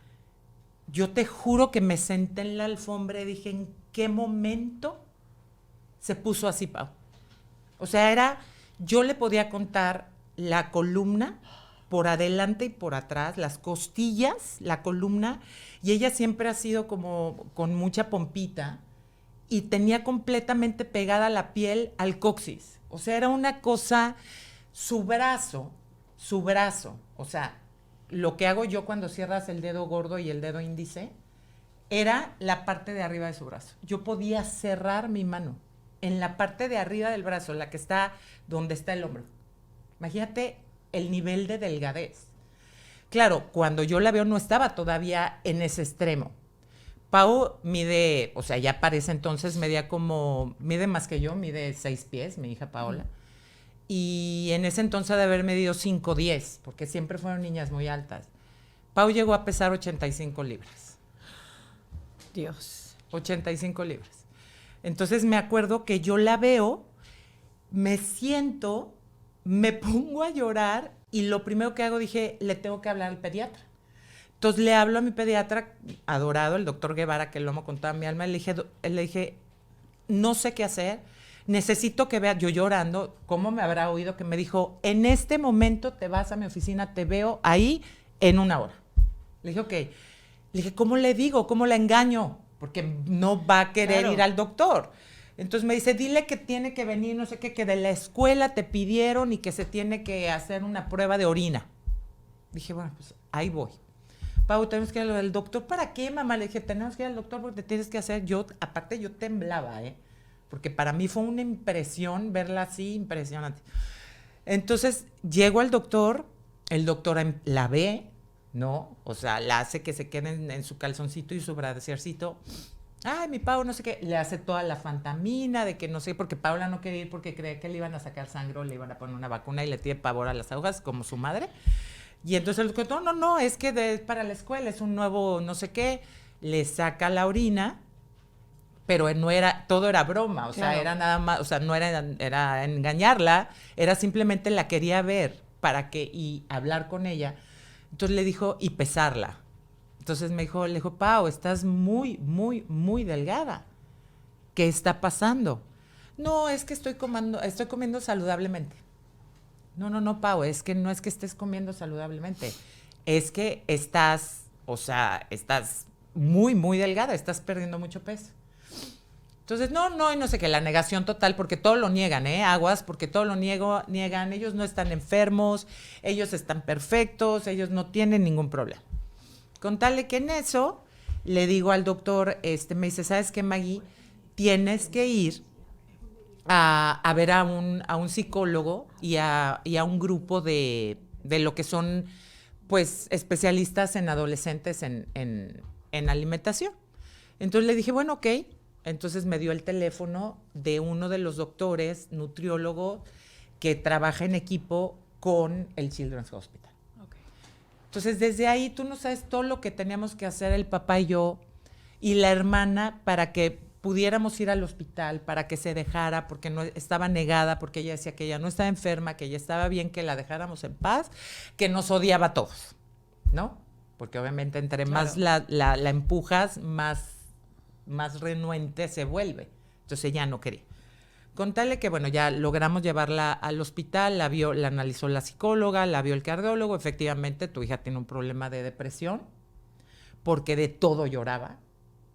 yo te juro que me senté en la alfombra y dije, ¿en qué momento se puso así, Pau? O sea, yo le podía contar la columna por adelante y por atrás, las costillas, la columna, y ella siempre ha sido como con mucha pompita y tenía completamente pegada la piel al coxis. O sea, era una cosa, su brazo, o sea, lo que hago yo cuando cierras el dedo gordo y el dedo índice, era la parte de arriba de su brazo. Yo podía cerrar mi mano en la parte de arriba del brazo, la que está donde está el hombro. Imagínate el nivel de delgadez. Claro, cuando yo la veo no estaba todavía en ese extremo. Pau mide, o sea, ya parece entonces, mide más que yo, mide 6 pies, mi hija Paola. Y en ese entonces ha de haber medido 5'10", porque siempre fueron niñas muy altas. Pau llegó a pesar 85 libras. Dios. 85 libras. Entonces me acuerdo que yo la veo, me siento, me pongo a llorar y lo primero que hago, dije, le tengo que hablar al pediatra. Entonces le hablo a mi pediatra adorado, el doctor Guevara, que lo amo con toda mi alma, le dije, no sé qué hacer, necesito que vea, yo llorando, ¿cómo me habrá oído? Que me dijo, en este momento te vas a mi oficina, te veo ahí en 1 hora. Le dije, ok. Le dije, ¿cómo le digo? ¿Cómo la engaño? Porque no va a querer ir al doctor. Entonces me dice, dile que tiene que venir, no sé qué, que de la escuela te pidieron y que se tiene que hacer una prueba de orina. Dije, bueno, pues ahí voy. Pau, tenemos que ir al doctor. ¿Para qué, mamá? Le dije, tenemos que ir al doctor porque te tienes que hacer. Aparte yo temblaba, porque para mí fue una impresión verla así, impresionante. Entonces llego al doctor, el doctor la ve, ¿no? O sea, la hace que se quede en su calzoncito y su brasiercito. Ay, mi Pau, no sé qué, le hace toda la fantamina de que no sé, porque Paula no quería ir porque creía que le iban a sacar sangre o le iban a poner una vacuna y le tiene pavor a las agujas, como su madre. Y entonces el doctor, no, es que para la escuela es un nuevo no sé qué, le saca la orina, pero no era, todo era broma, o sea, claro. Era nada más, o sea, no era engañarla, era simplemente la quería ver y hablar con ella. Entonces le dijo, y pesarla. Entonces le dijo, Pau, estás muy, muy, muy delgada. ¿Qué está pasando? No, es que estoy comiendo saludablemente. No, Pau, es que no es que estés comiendo saludablemente. Es que estás muy, muy delgada, estás perdiendo mucho peso. Entonces, y no sé qué, la negación total, porque todo lo niegan, aguas, porque todo lo niegan. Ellos no están enfermos, ellos están perfectos, ellos no tienen ningún problema. Con tal de que en eso le digo al doctor, me dice, ¿sabes qué, Maggie? Tienes que ir a ver a un psicólogo y a un grupo de lo que son, pues, especialistas en adolescentes en alimentación. Entonces le dije, bueno, ok. Entonces me dio el teléfono de uno de los doctores, nutriólogo, que trabaja en equipo con el Children's Hospital. Okay. Entonces desde ahí tú no sabes todo lo que teníamos que hacer el papá y yo y la hermana para que pudiéramos ir al hospital, para que se dejara, porque no estaba negada, porque ella decía que ella no estaba enferma, que ella estaba bien, que la dejáramos en paz, que nos odiaba a todos, ¿no? Porque obviamente entre más la empujas, más más renuente se vuelve. Entonces ella no quería. Contarle que, bueno, ya logramos llevarla al hospital, la vio, la analizó la psicóloga, la vio el cardiólogo. Efectivamente, tu hija tiene un problema de depresión porque de todo lloraba.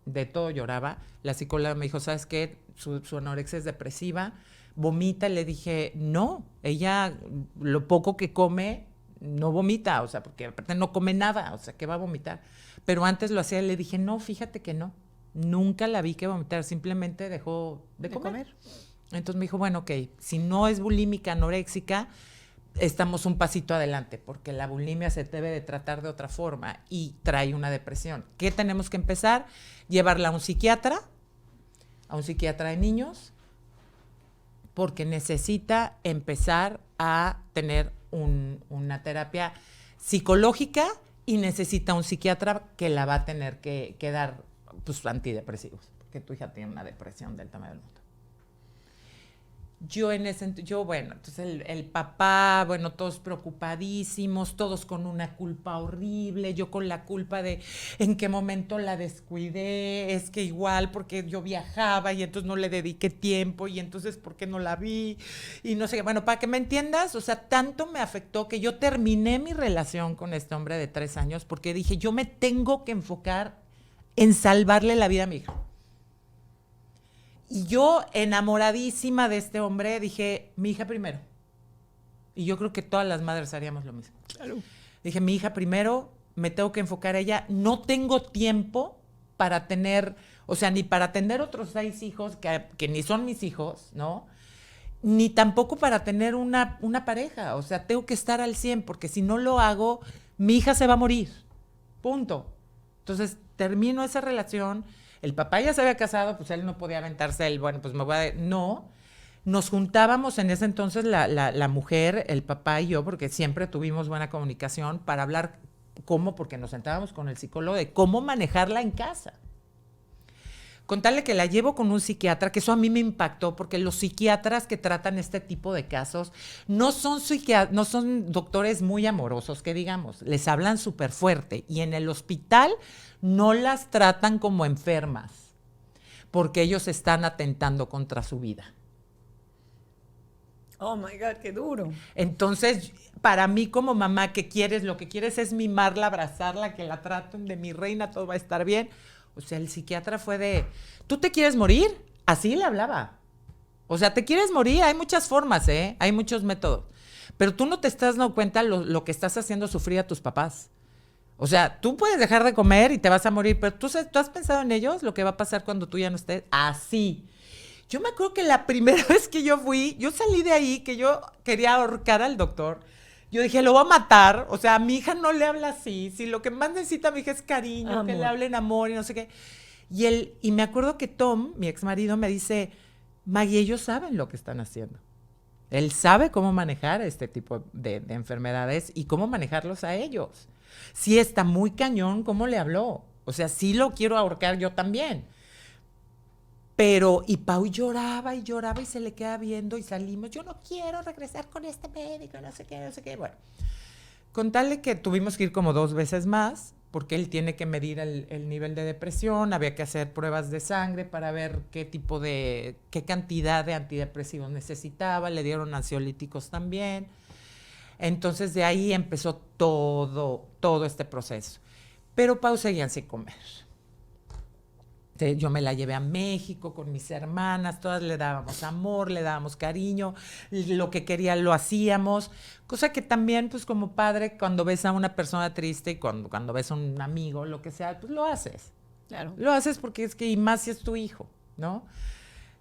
De todo lloraba. La psicóloga me dijo, ¿sabes qué? Su anorexia es depresiva. Vomita. Le dije, no, ella lo poco que come no vomita, o sea, porque aparte no come nada, o sea, ¿qué va a vomitar? Pero antes lo hacía, le dije, no, fíjate que no. Nunca la vi que vomitar, simplemente dejó de comer. Entonces me dijo, bueno, ok, si no es bulímica anoréxica, estamos un pasito adelante, porque la bulimia se debe de tratar de otra forma y trae una depresión. ¿Qué tenemos que empezar? Llevarla a un psiquiatra de niños, porque necesita empezar a tener una terapia psicológica y necesita un psiquiatra que la va a tener que dar pues, antidepresivos, porque tu hija tiene una depresión del tamaño del mundo. Bueno, entonces el papá, bueno, todos preocupadísimos, todos con una culpa horrible, yo con la culpa de en qué momento la descuidé, es que igual porque yo viajaba y entonces no le dediqué tiempo y entonces ¿por qué no la vi? Y no sé qué, bueno, para que me entiendas, o sea, tanto me afectó que yo terminé mi relación con este hombre de 3 años porque dije, yo me tengo que enfocar en salvarle la vida a mi hija. Y yo, enamoradísima de este hombre, dije, mi hija primero. Y yo creo que todas las madres haríamos lo mismo. Claro. Dije, mi hija primero, me tengo que enfocar a ella. No tengo tiempo para tener, o sea, ni para atender otros 6 hijos, que ni son mis hijos, ¿no? Ni tampoco para tener una pareja. O sea, tengo que estar al 100, porque si no lo hago, mi hija se va a morir. Punto. Entonces, termino esa relación. El papá ya se había casado, pues él no podía aventarse el, bueno, pues me voy a... No, nos juntábamos en ese entonces la mujer, el papá y yo, porque siempre tuvimos buena comunicación para hablar cómo, porque nos sentábamos con el psicólogo de cómo manejarla en casa. Contarle que la llevo con un psiquiatra, que eso a mí me impactó, porque los psiquiatras que tratan este tipo de casos no son doctores muy amorosos, que digamos, les hablan súper fuerte, y en el hospital no las tratan como enfermas, porque ellos están atentando contra su vida. Oh my God, qué duro. Entonces, para mí como mamá, lo que quieres es mimarla, abrazarla, que la traten de mi reina, todo va a estar bien. O sea, el psiquiatra fue de, ¿tú te quieres morir? Así le hablaba. O sea, ¿te quieres morir? Hay muchas formas, hay muchos métodos. Pero tú no te estás dando cuenta lo que estás haciendo sufrir a tus papás. O sea, tú puedes dejar de comer y te vas a morir, pero ¿tú has pensado en ellos? Lo que va a pasar cuando tú ya no estés. Así. Yo me acuerdo que la primera vez que yo salí de ahí, que yo quería ahorcar al doctor. Yo dije, lo voy a matar. O sea, a mi hija no le habla así. Si lo que más necesita mi hija es cariño, amor, que le hablen amor y no sé qué. Y me acuerdo que Tom, mi exmarido, me dice, Maggie, ellos saben lo que están haciendo. Él sabe cómo manejar este tipo de enfermedades y cómo manejarlos a ellos. Sí está muy cañón cómo le habló. O sea, sí lo quiero ahorcar yo también. Pero, y Pau lloraba y se le queda viendo y salimos. Yo no quiero regresar con este médico, no sé qué. Bueno, contarle que tuvimos que ir como 2 veces más, porque él tiene que medir el nivel de depresión, había que hacer pruebas de sangre para ver qué cantidad de antidepresivos necesitaba, le dieron ansiolíticos también. Entonces de ahí empezó todo este proceso. Pero Pau seguía sin comer. Yo me la llevé a México con mis hermanas, todas le dábamos amor, le dábamos cariño, lo que quería lo hacíamos, cosa que también, pues como padre, cuando ves a una persona triste y cuando ves a un amigo, lo que sea, pues lo haces. Claro. Lo haces porque y más si es tu hijo, ¿no?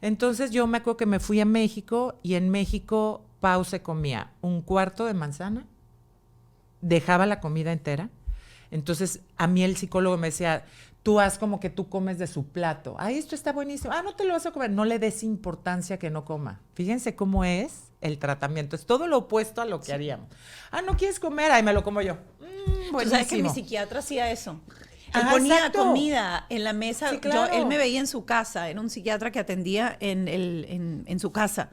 Entonces yo me acuerdo que me fui a México y en México Pau se comía 1/4 de manzana, dejaba la comida entera. Entonces a mí el psicólogo me decía, tú haz como que tú comes de su plato. Ay, esto está buenísimo. Ah, no te lo vas a comer. No le des importancia que no coma. Fíjense cómo es el tratamiento. Es todo lo opuesto a lo que haríamos. Ah, ¿no quieres comer? Ay, me lo como yo. Buenísimo. ¿Tú sabes que mi psiquiatra hacía eso? Él Ah, ponía exacto. comida en la mesa. Sí, claro. Él me veía en su casa. Era un psiquiatra que atendía en su casa.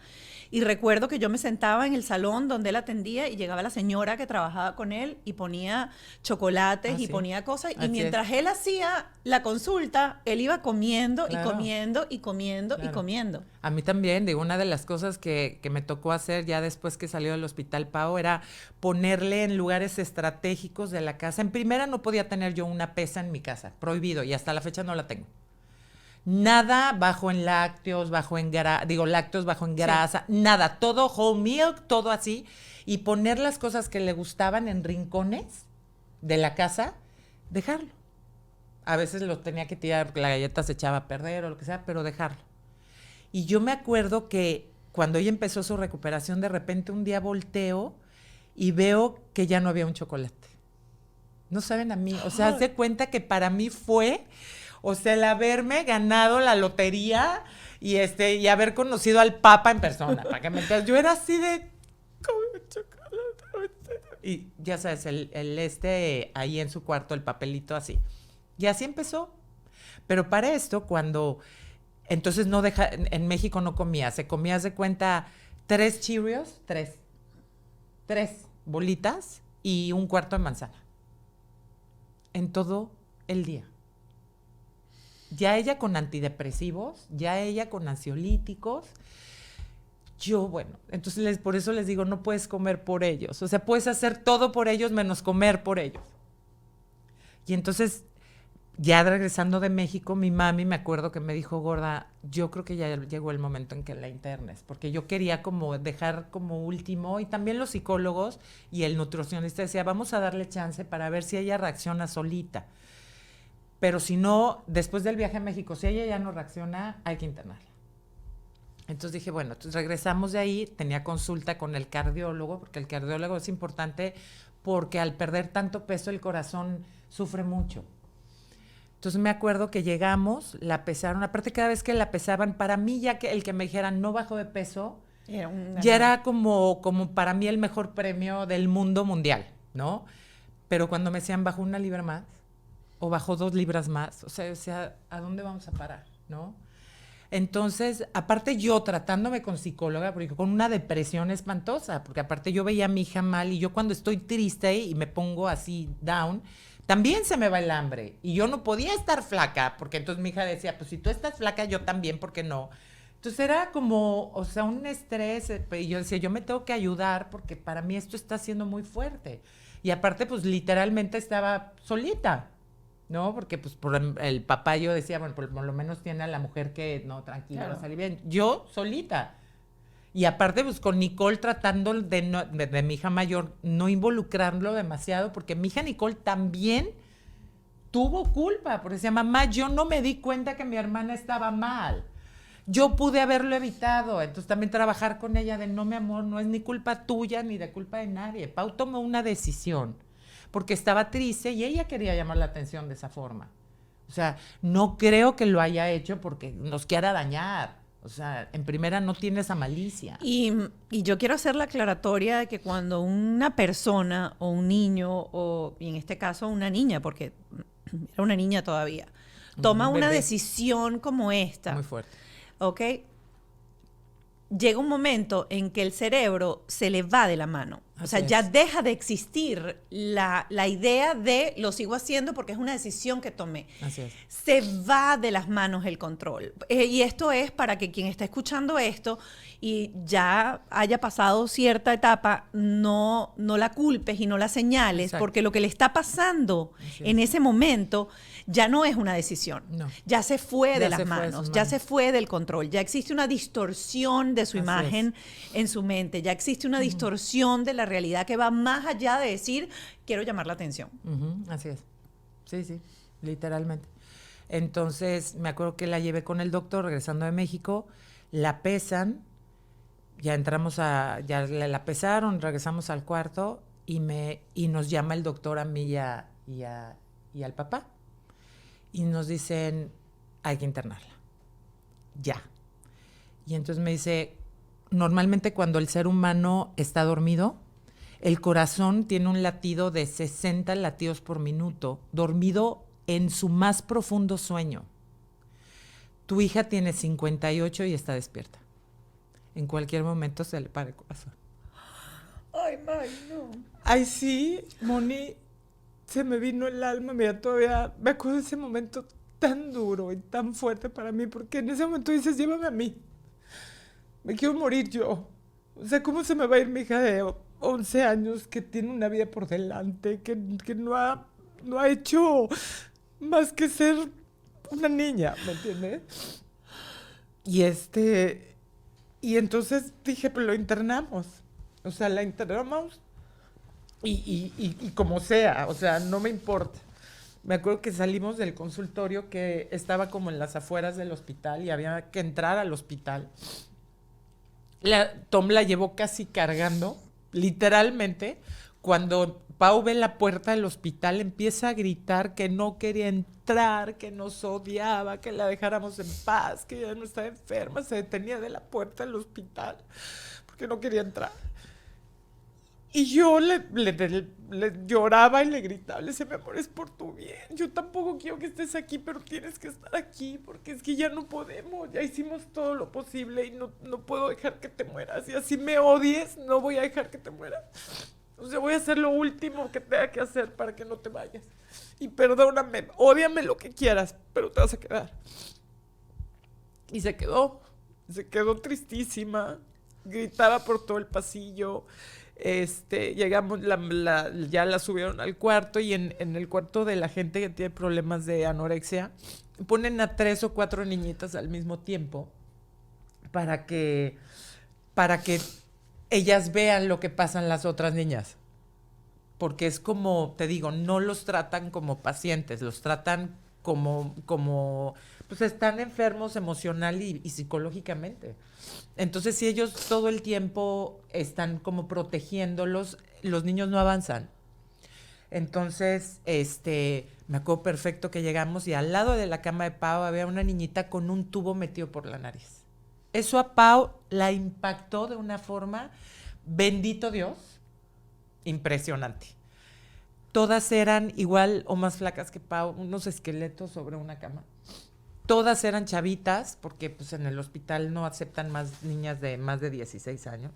Y recuerdo que yo me sentaba en el salón donde él atendía y llegaba la señora que trabajaba con él y ponía chocolates y sí. ponía cosas. Así Y mientras él hacía la consulta, él iba comiendo Claro. y comiendo y comiendo y Claro. comiendo. A mí también, digo, una de las cosas que me tocó hacer ya después que salió del hospital Pau era ponerle en lugares estratégicos de la casa. En primera no podía tener yo una pesa en mi casa, prohibido, y hasta la fecha no la tengo. Nada bajo en lácteos, lácteos bajo en grasa, nada, todo whole milk, todo así, y poner las cosas que le gustaban en rincones de la casa, dejarlo. A veces lo tenía que tirar, la galleta se echaba a perder o lo que sea, pero dejarlo. Y yo me acuerdo que cuando ella empezó su recuperación, de repente un día volteo y veo que ya no había un chocolate. No saben a mí, o sea, haz de cuenta que para mí fue, o sea, el haberme ganado la lotería y haber conocido al Papa en persona, para que me entiendas. Yo era así de, come chocolate. Y ya sabes, ahí en su cuarto, el papelito así. Y así empezó. Pero para esto, entonces en México no comía, se comía, haz de cuenta, 3 Cheerios, 3 bolitas y un cuarto de manzana. En todo el día. Ya ella con antidepresivos, ya ella con ansiolíticos. Yo, bueno, entonces por eso les digo, no puedes comer por ellos. O sea, puedes hacer todo por ellos menos comer por ellos. Y entonces, ya regresando de México, mi mami me acuerdo que me dijo, gorda, yo creo que ya llegó el momento en que la internes, porque yo quería como dejar como último, y también los psicólogos y el nutricionista decía, vamos a darle chance para ver si ella reacciona solita. Pero si no, después del viaje a México, si ella ya no reacciona, hay que internarla. Entonces dije, bueno, entonces regresamos de ahí, tenía consulta con el cardiólogo, porque el cardiólogo es importante porque al perder tanto peso el corazón sufre mucho. Entonces me acuerdo que llegamos, la pesaron, aparte cada vez que la pesaban, para mí ya que el que me dijeran no bajó de peso, era como para mí el mejor premio del mundo mundial, ¿no? Pero cuando me decían bajó 1 libra más, o bajó 2 libras más, o sea, ¿a dónde vamos a parar, no? Entonces, aparte yo tratándome con psicóloga, porque con una depresión espantosa, porque aparte yo veía a mi hija mal, y yo cuando estoy triste y me pongo así down, también se me va el hambre, y yo no podía estar flaca, porque entonces mi hija decía, pues si tú estás flaca, yo también, ¿por qué no? Entonces era como, o sea, un estrés, y yo decía, yo me tengo que ayudar, porque para mí esto está siendo muy fuerte. Y aparte, pues literalmente estaba solita, ¿no? Porque pues por el papá yo decía, bueno, por lo menos tiene a la mujer que, no, tranquila, Claro. va a salir bien. Yo solita. Y aparte, pues con Nicole tratando de mi hija mayor, no involucrarlo demasiado, porque mi hija Nicole también tuvo culpa, porque decía, mamá, yo no me di cuenta que mi hermana estaba mal. Yo pude haberlo evitado. Entonces también trabajar con ella de, no, mi amor, no es ni culpa tuya ni de culpa de nadie. Pau tomó una decisión porque estaba triste y ella quería llamar la atención de esa forma. O sea, no creo que lo haya hecho porque nos quiera dañar. O sea, en primera no tiene esa malicia. Y yo quiero hacer la aclaratoria de que cuando una persona o un niño, y en este caso una niña, porque era una niña todavía, toma una bebé. decisión como esta, Muy fuerte. ¿ok? Llega un momento en que el cerebro se le va de la mano. O Así sea, es. ya deja de existir la idea de lo sigo haciendo porque es una decisión que tomé. Así es. Se va de las manos el control. Y esto es para que quien está escuchando esto y ya haya pasado cierta etapa, no la culpes y no la señales, Exacto. porque lo que le está pasando Así en es. ese momento ya no es una decisión. No. Ya se fue Ya de las se fue de manos, sus ya manos. se fue del control, ya existe una distorsión de su Así imagen en su mente, ya existe una distorsión de la realidad que va más allá de decir, quiero llamar la atención. Ujú, así es. Sí, sí, literalmente. Entonces, me acuerdo que la llevé con el doctor regresando de México, la pesan, ya la pesaron, regresamos al cuarto y nos llama el doctor a mí y al papá. Y nos dicen, hay que internarla. Ya. Y entonces me dice, normalmente cuando el ser humano está dormido, el corazón tiene un latido de 60 latidos por minuto, dormido en su más profundo sueño. Tu hija tiene 58 y está despierta. en cualquier momento se le para el corazón. Ay, Maggie, no. Ay, sí, Moni, se me vino el alma. Mira, todavía me acuerdo de ese momento tan duro y tan fuerte para mí, porque en ese momento dices, llévame a mí. Me quiero morir yo. O sea, ¿cómo se me va a ir mi hija de 11 años que tiene una vida por delante, que no ha hecho más que ser una niña, ¿me entiendes? Y entonces dije, pues lo internamos. O sea, la internamos y como sea, o sea, no me importa. Me acuerdo que salimos del consultorio que estaba como en las afueras del hospital y había que entrar al hospital. Tom la llevó casi cargando, literalmente. Cuando Pau ve la puerta del hospital, empieza a gritar que no quería entrar, que nos odiaba, que la dejáramos en paz, que ella no estaba enferma, se detenía de la puerta del hospital porque no quería entrar. Y yo le lloraba y le gritaba, le decía, mi amor, es por tu bien, yo tampoco quiero que estés aquí, pero tienes que estar aquí, porque es que ya no podemos, ya hicimos todo lo posible y no puedo dejar que te mueras, y así me odies, no voy a dejar que te mueras. O sea, voy a hacer lo último que tenga que hacer para que no te vayas. Y perdóname, ódiame lo que quieras, pero te vas a quedar. Y se quedó tristísima, gritaba por todo el pasillo. Llegamos, ya la subieron al cuarto y en el cuarto de la gente que tiene problemas de anorexia ponen a 3 o 4 niñitas al mismo tiempo para que ellas vean lo que pasan las otras niñas, porque es como, te digo, no los tratan como pacientes, los tratan como pues están enfermos emocional y psicológicamente. Entonces, si ellos todo el tiempo están como protegiéndolos, los niños no avanzan. Entonces, me acuerdo perfecto que llegamos y al lado de la cama de Pau había una niñita con un tubo metido por la nariz. Eso a Pau la impactó de una forma, bendito Dios, impresionante. Todas eran igual o más flacas que Pau, unos esqueletos sobre una cama. Todas eran chavitas, porque pues en el hospital no aceptan más niñas de más de 16 años.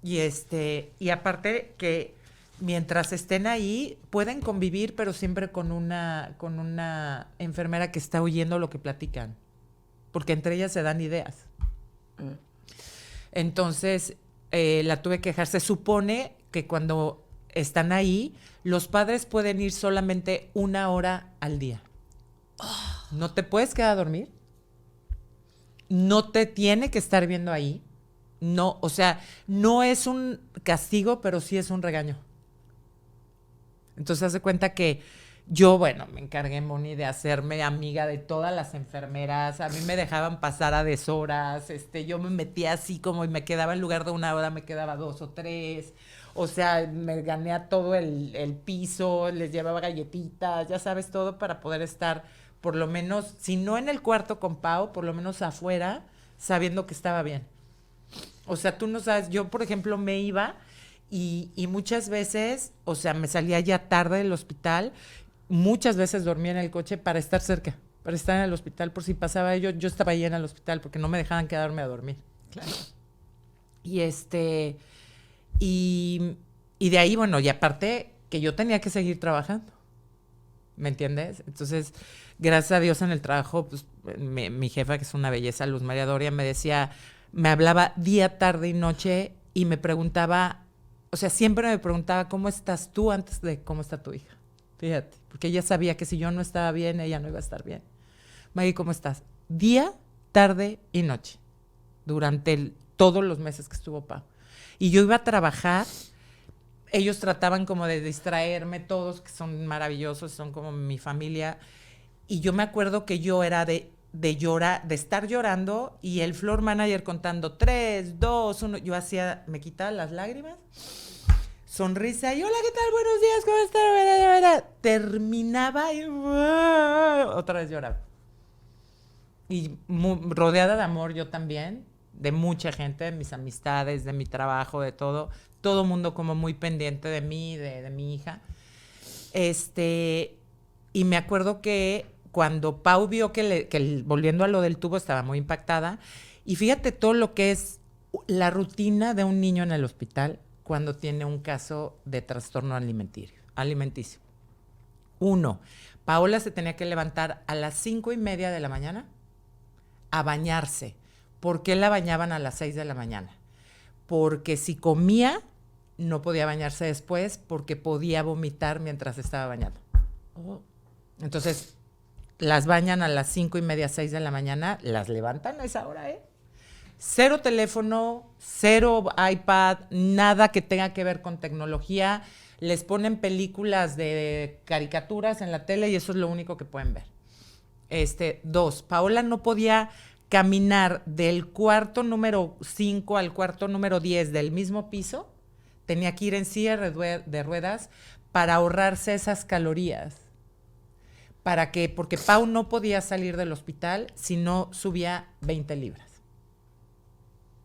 Y aparte que mientras estén ahí, pueden convivir, pero siempre con una enfermera que está oyendo lo que platican. Porque entre ellas se dan ideas. Entonces, la tuve que dejar. Se supone que cuando están ahí, los padres pueden ir solamente 1 hora al día. No te puedes quedar a dormir. No te tiene que estar viendo ahí. No, o sea, no es un castigo, pero sí es un regaño. Entonces, haz de cuenta que yo, bueno, me encargué, Moni, de hacerme amiga de todas las enfermeras. A mí me dejaban pasar a deshoras. Yo me metía así como y me quedaba en lugar de 1 hora, me quedaba 2 o 3. O sea, me gané a todo el piso, les llevaba galletitas, ya sabes, todo para poder estar, por lo menos, si no en el cuarto con Pau, por lo menos afuera, sabiendo que estaba bien. O sea, tú no sabes, yo, por ejemplo, me iba y muchas veces, o sea, me salía ya tarde del hospital, muchas veces dormía en el coche para estar cerca, para estar en el hospital, por si pasaba yo estaba ahí en el hospital, porque no me dejaban quedarme a dormir. Claro. Y de ahí, bueno, y aparte que yo tenía que seguir trabajando, ¿me entiendes? Entonces, gracias a Dios en el trabajo, pues mi jefa, que es una belleza, Luz María Doria, me hablaba día, tarde y noche y me preguntaba, o sea, siempre me preguntaba, ¿cómo estás tú antes de cómo está tu hija? Fíjate, porque ella sabía que si yo no estaba bien, ella no iba a estar bien. Maggie, ¿cómo estás? Día, tarde y noche, durante todos los meses que estuvo Pau. Y yo iba a trabajar, ellos trataban como de distraerme, todos que son maravillosos, son como mi familia. Y yo me acuerdo que yo era de llorar, de estar llorando y el floor manager contando 3, 2, 1. Yo me quitaba las lágrimas, sonrisa y hola, ¿qué tal? Buenos días, ¿cómo están? Terminaba y otra vez lloraba. Y rodeada de amor yo también, de mucha gente, de mis amistades, de mi trabajo, de todo mundo como muy pendiente de mí, de mi hija. Y me acuerdo que cuando Pau vio volviendo a lo del tubo, estaba muy impactada. Y fíjate todo lo que es la rutina de un niño en el hospital cuando tiene un caso de trastorno alimenticio. 1, Paola se tenía que levantar a las 5:30 de la mañana a bañarse. ¿Por qué la bañaban a las 6 de la mañana? Porque si comía, no podía bañarse después porque podía vomitar mientras estaba bañando. Entonces, las bañan a las 5:30, 6 de la mañana, las levantan a esa hora, ¿eh? 0 teléfono, 0 iPad, nada que tenga que ver con tecnología. Les ponen películas de caricaturas en la tele y eso es lo único que pueden ver. 2, Paola no podía caminar del cuarto número 5 al cuarto número 10 del mismo piso. Tenía que ir en silla de ruedas para ahorrarse esas calorías. Porque Pau no podía salir del hospital si no subía 20 libras.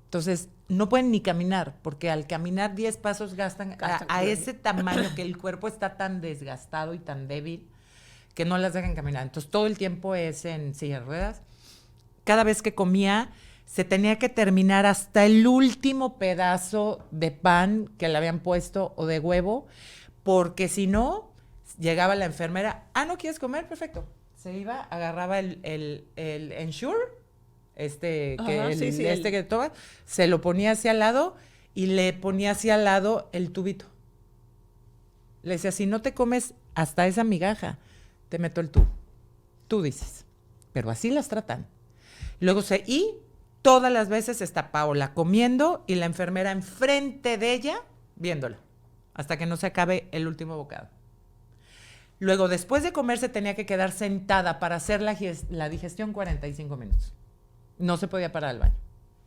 Entonces, no pueden ni caminar, porque al caminar 10 pasos gastan a ese tamaño que el cuerpo está tan desgastado y tan débil que no las dejan caminar. Entonces, todo el tiempo es en silla de ruedas. Cada vez que comía, se tenía que terminar hasta el último pedazo de pan que le habían puesto o de huevo, porque si no, llegaba la enfermera, ¿no quieres comer? Perfecto. Se iba, agarraba el Ensure, que toma, se lo ponía hacia al lado y le ponía hacia al lado el tubito. Le decía, si no te comes hasta esa migaja, te meto el tubo. Tú dices. Pero así las tratan. Luego y todas las veces está Paola comiendo y la enfermera enfrente de ella viéndola hasta que no se acabe el último bocado. Luego, después de comer, se tenía que quedar sentada para hacer la digestión 45 minutos. No se podía parar al baño.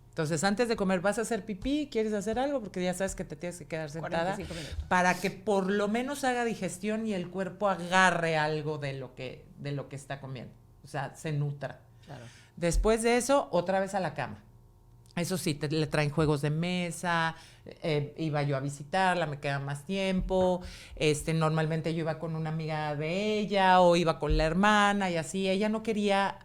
Entonces, antes de comer, ¿vas a hacer pipí? ¿Quieres hacer algo? Porque ya sabes que te tienes que quedar sentada para que por lo menos haga digestión y el cuerpo agarre algo de lo que está comiendo. O sea, se nutra. Claro. Después de eso, otra vez a la cama. Eso sí, le traen juegos de mesa, iba yo a visitarla, me quedaba más tiempo, normalmente yo iba con una amiga de ella o iba con la hermana y así. Ella no quería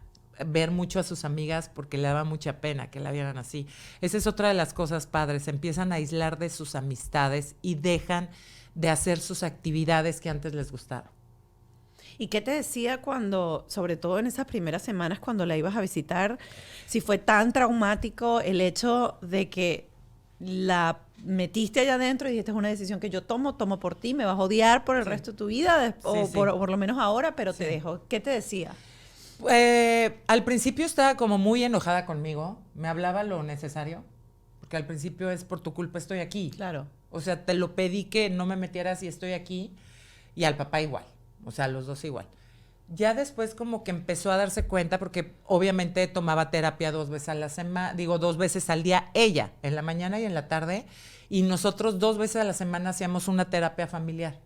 ver mucho a sus amigas porque le daba mucha pena que la vieran así. Esa es otra de las cosas padres, se empiezan a aislar de sus amistades y dejan de hacer sus actividades que antes les gustaban. ¿Y qué te decía cuando, sobre todo en esas primeras semanas cuando la ibas a visitar, si fue tan traumático el hecho de que la metiste allá adentro y dijiste es una decisión que yo tomo por ti, me vas a odiar por el resto de tu vida, o por lo menos ahora, pero te dejo? ¿Qué te decía? Al principio estaba como muy enojada conmigo, me hablaba lo necesario, porque al principio es por tu culpa estoy aquí. Claro. O sea, te lo pedí que no me metieras y estoy aquí, y al papá igual. O sea, los dos igual. Ya después como que empezó a darse cuenta, porque obviamente tomaba terapia 2 veces a la semana, 2 veces al día, ella, en la mañana y en la tarde, y nosotros 2 veces a la semana hacíamos una terapia familiar,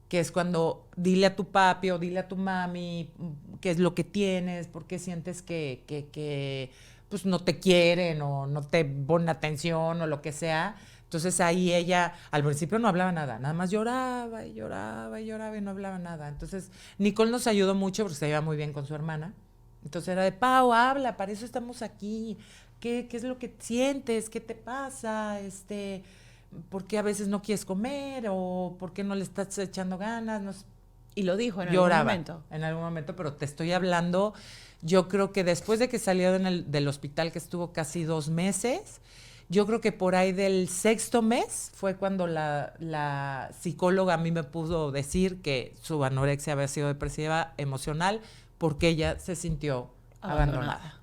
que es cuando dile a tu papi o dile a tu mami qué es lo que tienes, por qué sientes que pues no te quieren o no te ponen atención o lo que sea. Entonces ahí ella, al principio no hablaba nada más lloraba y lloraba y lloraba y no hablaba nada. Entonces Nicole nos ayudó mucho porque se lleva muy bien con su hermana. Entonces era de, Pau, habla, para eso estamos aquí. ¿Qué es lo que sientes? ¿Qué te pasa? ¿Por qué a veces no quieres comer? ¿O por qué no le estás echando ganas? Y lo dijo en algún momento. En algún momento, pero te estoy hablando, yo creo que después de que salió del hospital, que estuvo casi 2 meses, yo creo que por ahí del 6º mes fue cuando la psicóloga a mí me pudo decir que su anorexia había sido depresiva emocional porque ella se sintió abandonada.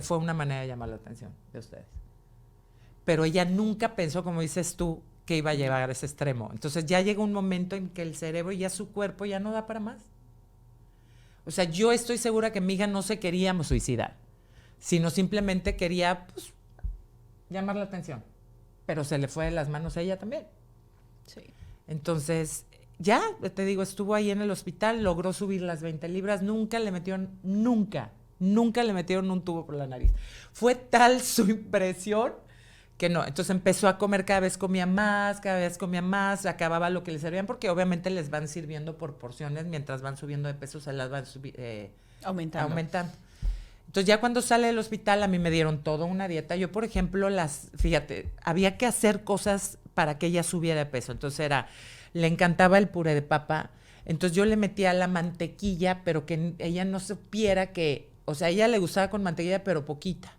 Fue una manera de llamar la atención de ustedes. Pero ella nunca pensó, como dices tú, que iba a llegar a ese extremo. Entonces ya llega un momento en que el cerebro y ya su cuerpo ya no da para más. O sea, yo estoy segura que mi hija no se quería suicidar, sino simplemente quería, pues, llamar la atención, pero se le fue de las manos a ella también. Sí. Entonces, ya, te digo, estuvo ahí en el hospital, logró subir las 20 libras, nunca le metieron un tubo por la nariz. Fue tal su impresión que no. Entonces empezó a comer, cada vez comía más, acababa lo que le servían, porque obviamente les van sirviendo por porciones, mientras van subiendo de peso, se las van aumentando. Entonces ya cuando sale del hospital a mí me dieron toda una dieta. Yo, por ejemplo, fíjate, había que hacer cosas para que ella subiera de peso. Entonces le encantaba el puré de papa. Entonces yo le metía la mantequilla, pero que ella no supiera que, o sea, a ella le gustaba con mantequilla, pero poquita.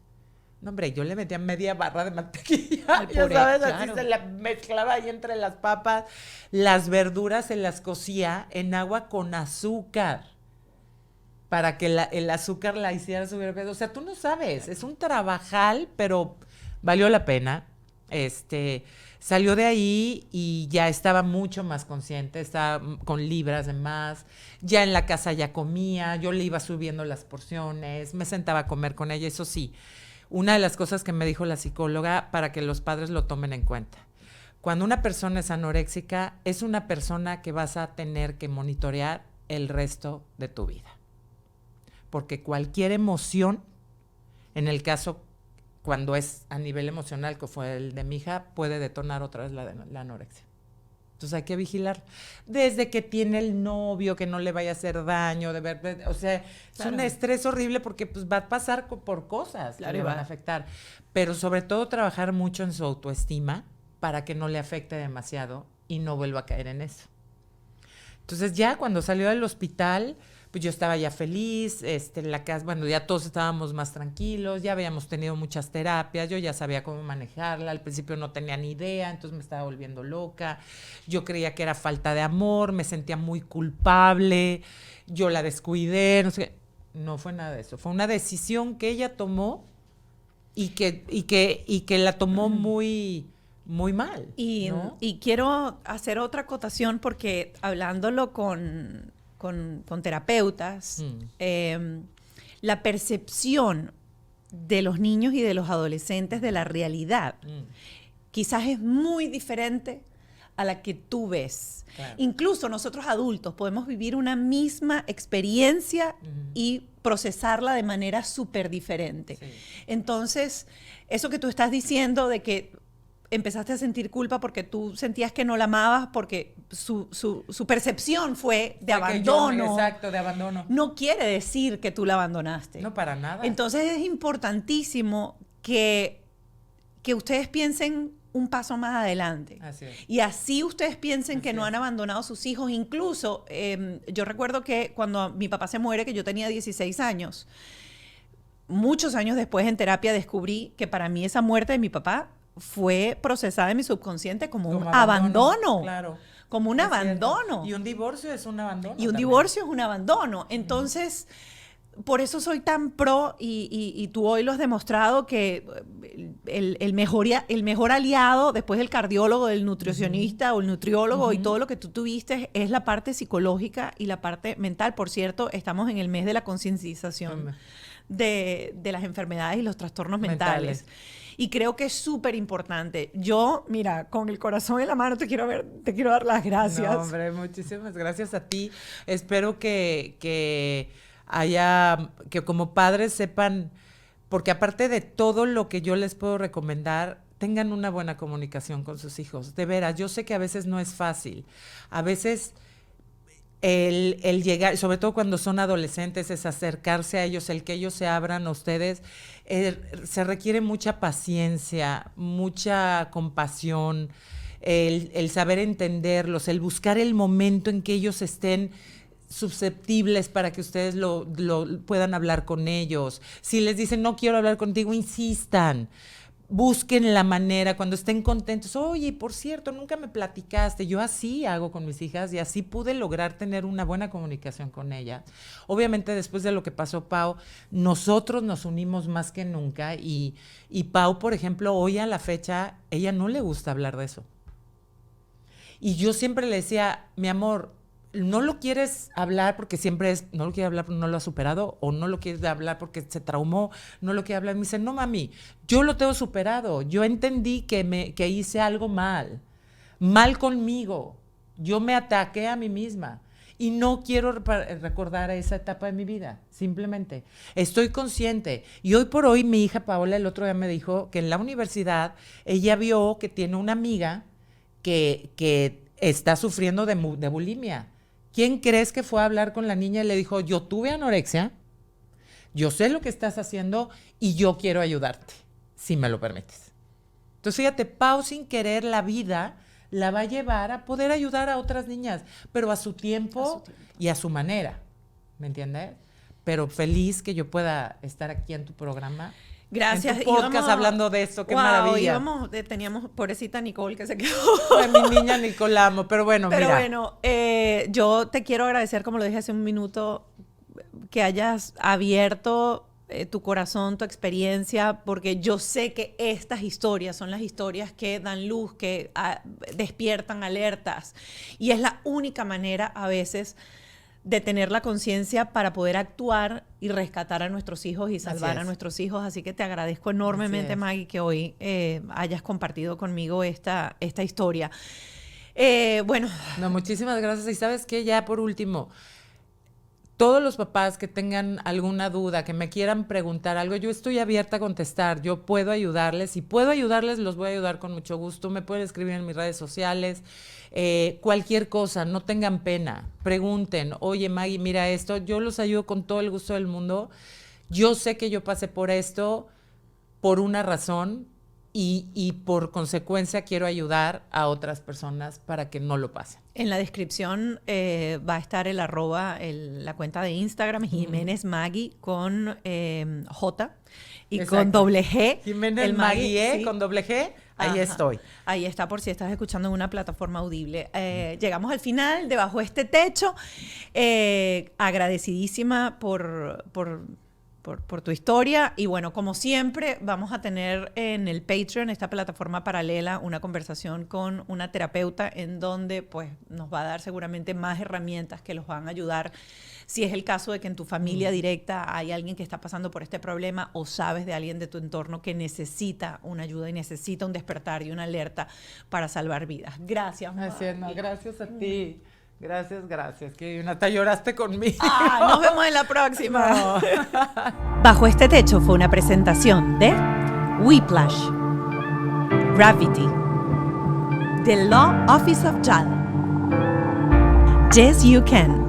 No, hombre, yo le metía media barra de mantequilla. Al Ya puré, sabes, claro. así se la mezclaba ahí entre las papas. Las verduras se las cocía en agua con azúcar para que el azúcar la hiciera subir de peso. O sea, tú no sabes, es un trabajal, pero valió la pena. Salió de ahí y ya estaba mucho más consciente, estaba con libras de más, ya en la casa ya comía, yo le iba subiendo las porciones, me sentaba a comer con ella, eso sí. Una de las cosas que me dijo la psicóloga para que los padres lo tomen en cuenta. Cuando una persona es anoréxica, es una persona que vas a tener que monitorear el resto de tu vida. Porque cualquier emoción, en el caso cuando es a nivel emocional, que fue el de mi hija, puede detonar otra vez la anorexia. Entonces hay que vigilar. Desde que tiene el novio, que no le vaya a hacer daño, o sea, es un estrés horrible porque pues va a pasar por cosas que le van a afectar. Pero sobre todo trabajar mucho en su autoestima para que no le afecte demasiado y no vuelva a caer en eso. Entonces ya cuando salió del hospital, pues yo estaba ya feliz, en la casa, bueno, ya todos estábamos más tranquilos, ya habíamos tenido muchas terapias, yo ya sabía cómo manejarla, al principio no tenía ni idea, entonces me estaba volviendo loca, yo creía que era falta de amor, me sentía muy culpable, yo la descuidé, no sé, no fue nada de eso, fue una decisión que ella tomó y que la tomó muy mal. ¿No? Y quiero hacer otra acotación porque hablándolo con terapeutas, la percepción de los niños y de los adolescentes de la realidad quizás es muy diferente a la que tú ves. Claro. Incluso nosotros adultos podemos vivir una misma experiencia y procesarla de manera súper diferente. Sí. Entonces, eso que tú estás diciendo de que empezaste a sentir culpa porque tú sentías que no la amabas porque su percepción fue de abandono. Exacto, de abandono. No quiere decir que tú la abandonaste. No, para nada. Entonces es importantísimo que ustedes piensen un paso más adelante. Así es. Y así ustedes piensen que no han abandonado a sus hijos. Incluso, yo recuerdo que cuando mi papá se muere, que yo tenía 16 años, muchos años después en terapia descubrí que para mí esa muerte de mi papá fue procesada en mi subconsciente como un abandono. Claro. Como un abandono. Y un divorcio es un abandono. Y un divorcio es un abandono. Entonces, por eso soy tan pro y tú hoy lo has demostrado que el mejor aliado después del cardiólogo, del nutricionista o el nutriólogo y todo lo que tú tuviste es la parte psicológica y la parte mental. Por cierto, estamos en el mes de la concientización de las enfermedades y los trastornos mentales. Y creo que es súper importante. Yo, mira, con el corazón en la mano te quiero dar las gracias. No, hombre, muchísimas gracias a ti. Espero que como padres sepan, porque aparte de todo lo que yo les puedo recomendar, tengan una buena comunicación con sus hijos. De veras, yo sé que a veces no es fácil. A veces el llegar, sobre todo cuando son adolescentes, es acercarse a ellos, el que ellos se abran a ustedes, se requiere mucha paciencia, mucha compasión, el saber entenderlos, el buscar el momento en que ellos estén susceptibles para que ustedes lo puedan hablar con ellos. Si les dicen, no quiero hablar contigo, insistan. Busquen la manera, cuando estén contentos, oye, por cierto, nunca me platicaste. Yo así hago con mis hijas y así pude lograr tener una buena comunicación con ellas. Obviamente, después de lo que pasó Pau, nosotros nos unimos más que nunca y Pau, por ejemplo, hoy a la fecha, ella no le gusta hablar de eso. Y yo siempre le decía, mi amor, no lo quieres hablar porque no lo quiere hablar porque no lo ha superado, o no lo quieres hablar porque se traumó, no lo quiere hablar. Me dice, no, mami, yo lo tengo superado. Yo entendí que hice algo mal conmigo. Yo me ataqué a mí misma y no quiero recordar esa etapa de mi vida. Simplemente estoy consciente. Y hoy por hoy mi hija Paola el otro día me dijo que en la universidad ella vio que tiene una amiga que está sufriendo de bulimia. ¿Quién crees que fue a hablar con la niña y le dijo, yo tuve anorexia, yo sé lo que estás haciendo y yo quiero ayudarte, si me lo permites. Entonces, fíjate, Pau sin querer la vida la va a llevar a poder ayudar a otras niñas, pero a su tiempo y a su manera, ¿me entiendes? Pero feliz que yo pueda estar aquí en tu programa. Gracias. En tu podcast hablando de esto, qué maravilla. Teníamos pobrecita Nicole que se quedó. Fue mi niña Nicole amo, pero bueno, Pero mira. bueno, yo te quiero agradecer, como lo dije hace un minuto, que hayas abierto tu corazón, tu experiencia, porque yo sé que estas historias son las historias que dan luz, que despiertan alertas. Y es la única manera a veces de tener la conciencia para poder actuar y rescatar a nuestros hijos y salvar a nuestros hijos. Así que te agradezco enormemente, Maggie, que hoy hayas compartido conmigo esta historia. Bueno. No, muchísimas gracias. Y ¿sabes qué? Ya por último, todos los papás que tengan alguna duda, que me quieran preguntar algo, yo estoy abierta a contestar, yo puedo ayudarles. Si puedo ayudarles, los voy a ayudar con mucho gusto. Me pueden escribir en mis redes sociales. Cualquier cosa, no tengan pena, pregunten, oye Maggie, mira esto, yo los ayudo con todo el gusto del mundo. Yo sé que yo pasé por esto por una razón y por consecuencia quiero ayudar a otras personas para que no lo pasen. En la descripción va a estar el @ la cuenta de Instagram, Jiménez Maggie con J y Exacto. con doble G. Jiménez el Maggie, sí. Con doble G, ahí Ajá. estoy. Ahí está por si estás escuchando en una plataforma audible. Llegamos al final de Bajo este Techo. Agradecidísima por tu historia. Y bueno, como siempre, vamos a tener en el Patreon, esta plataforma paralela, una conversación con una terapeuta en donde pues nos va a dar seguramente más herramientas que los van a ayudar. Si es el caso de que en tu familia directa hay alguien que está pasando por este problema o sabes de alguien de tu entorno que necesita una ayuda y necesita un despertar y una alerta para salvar vidas. Gracias, mamá. Así es, no, gracias a ti. Gracias. Que hasta lloraste conmigo. Nos vemos en la próxima. No. Bajo este Techo fue una presentación de Whiplash, Gravity, The Law Office of JAL, Yes You Can,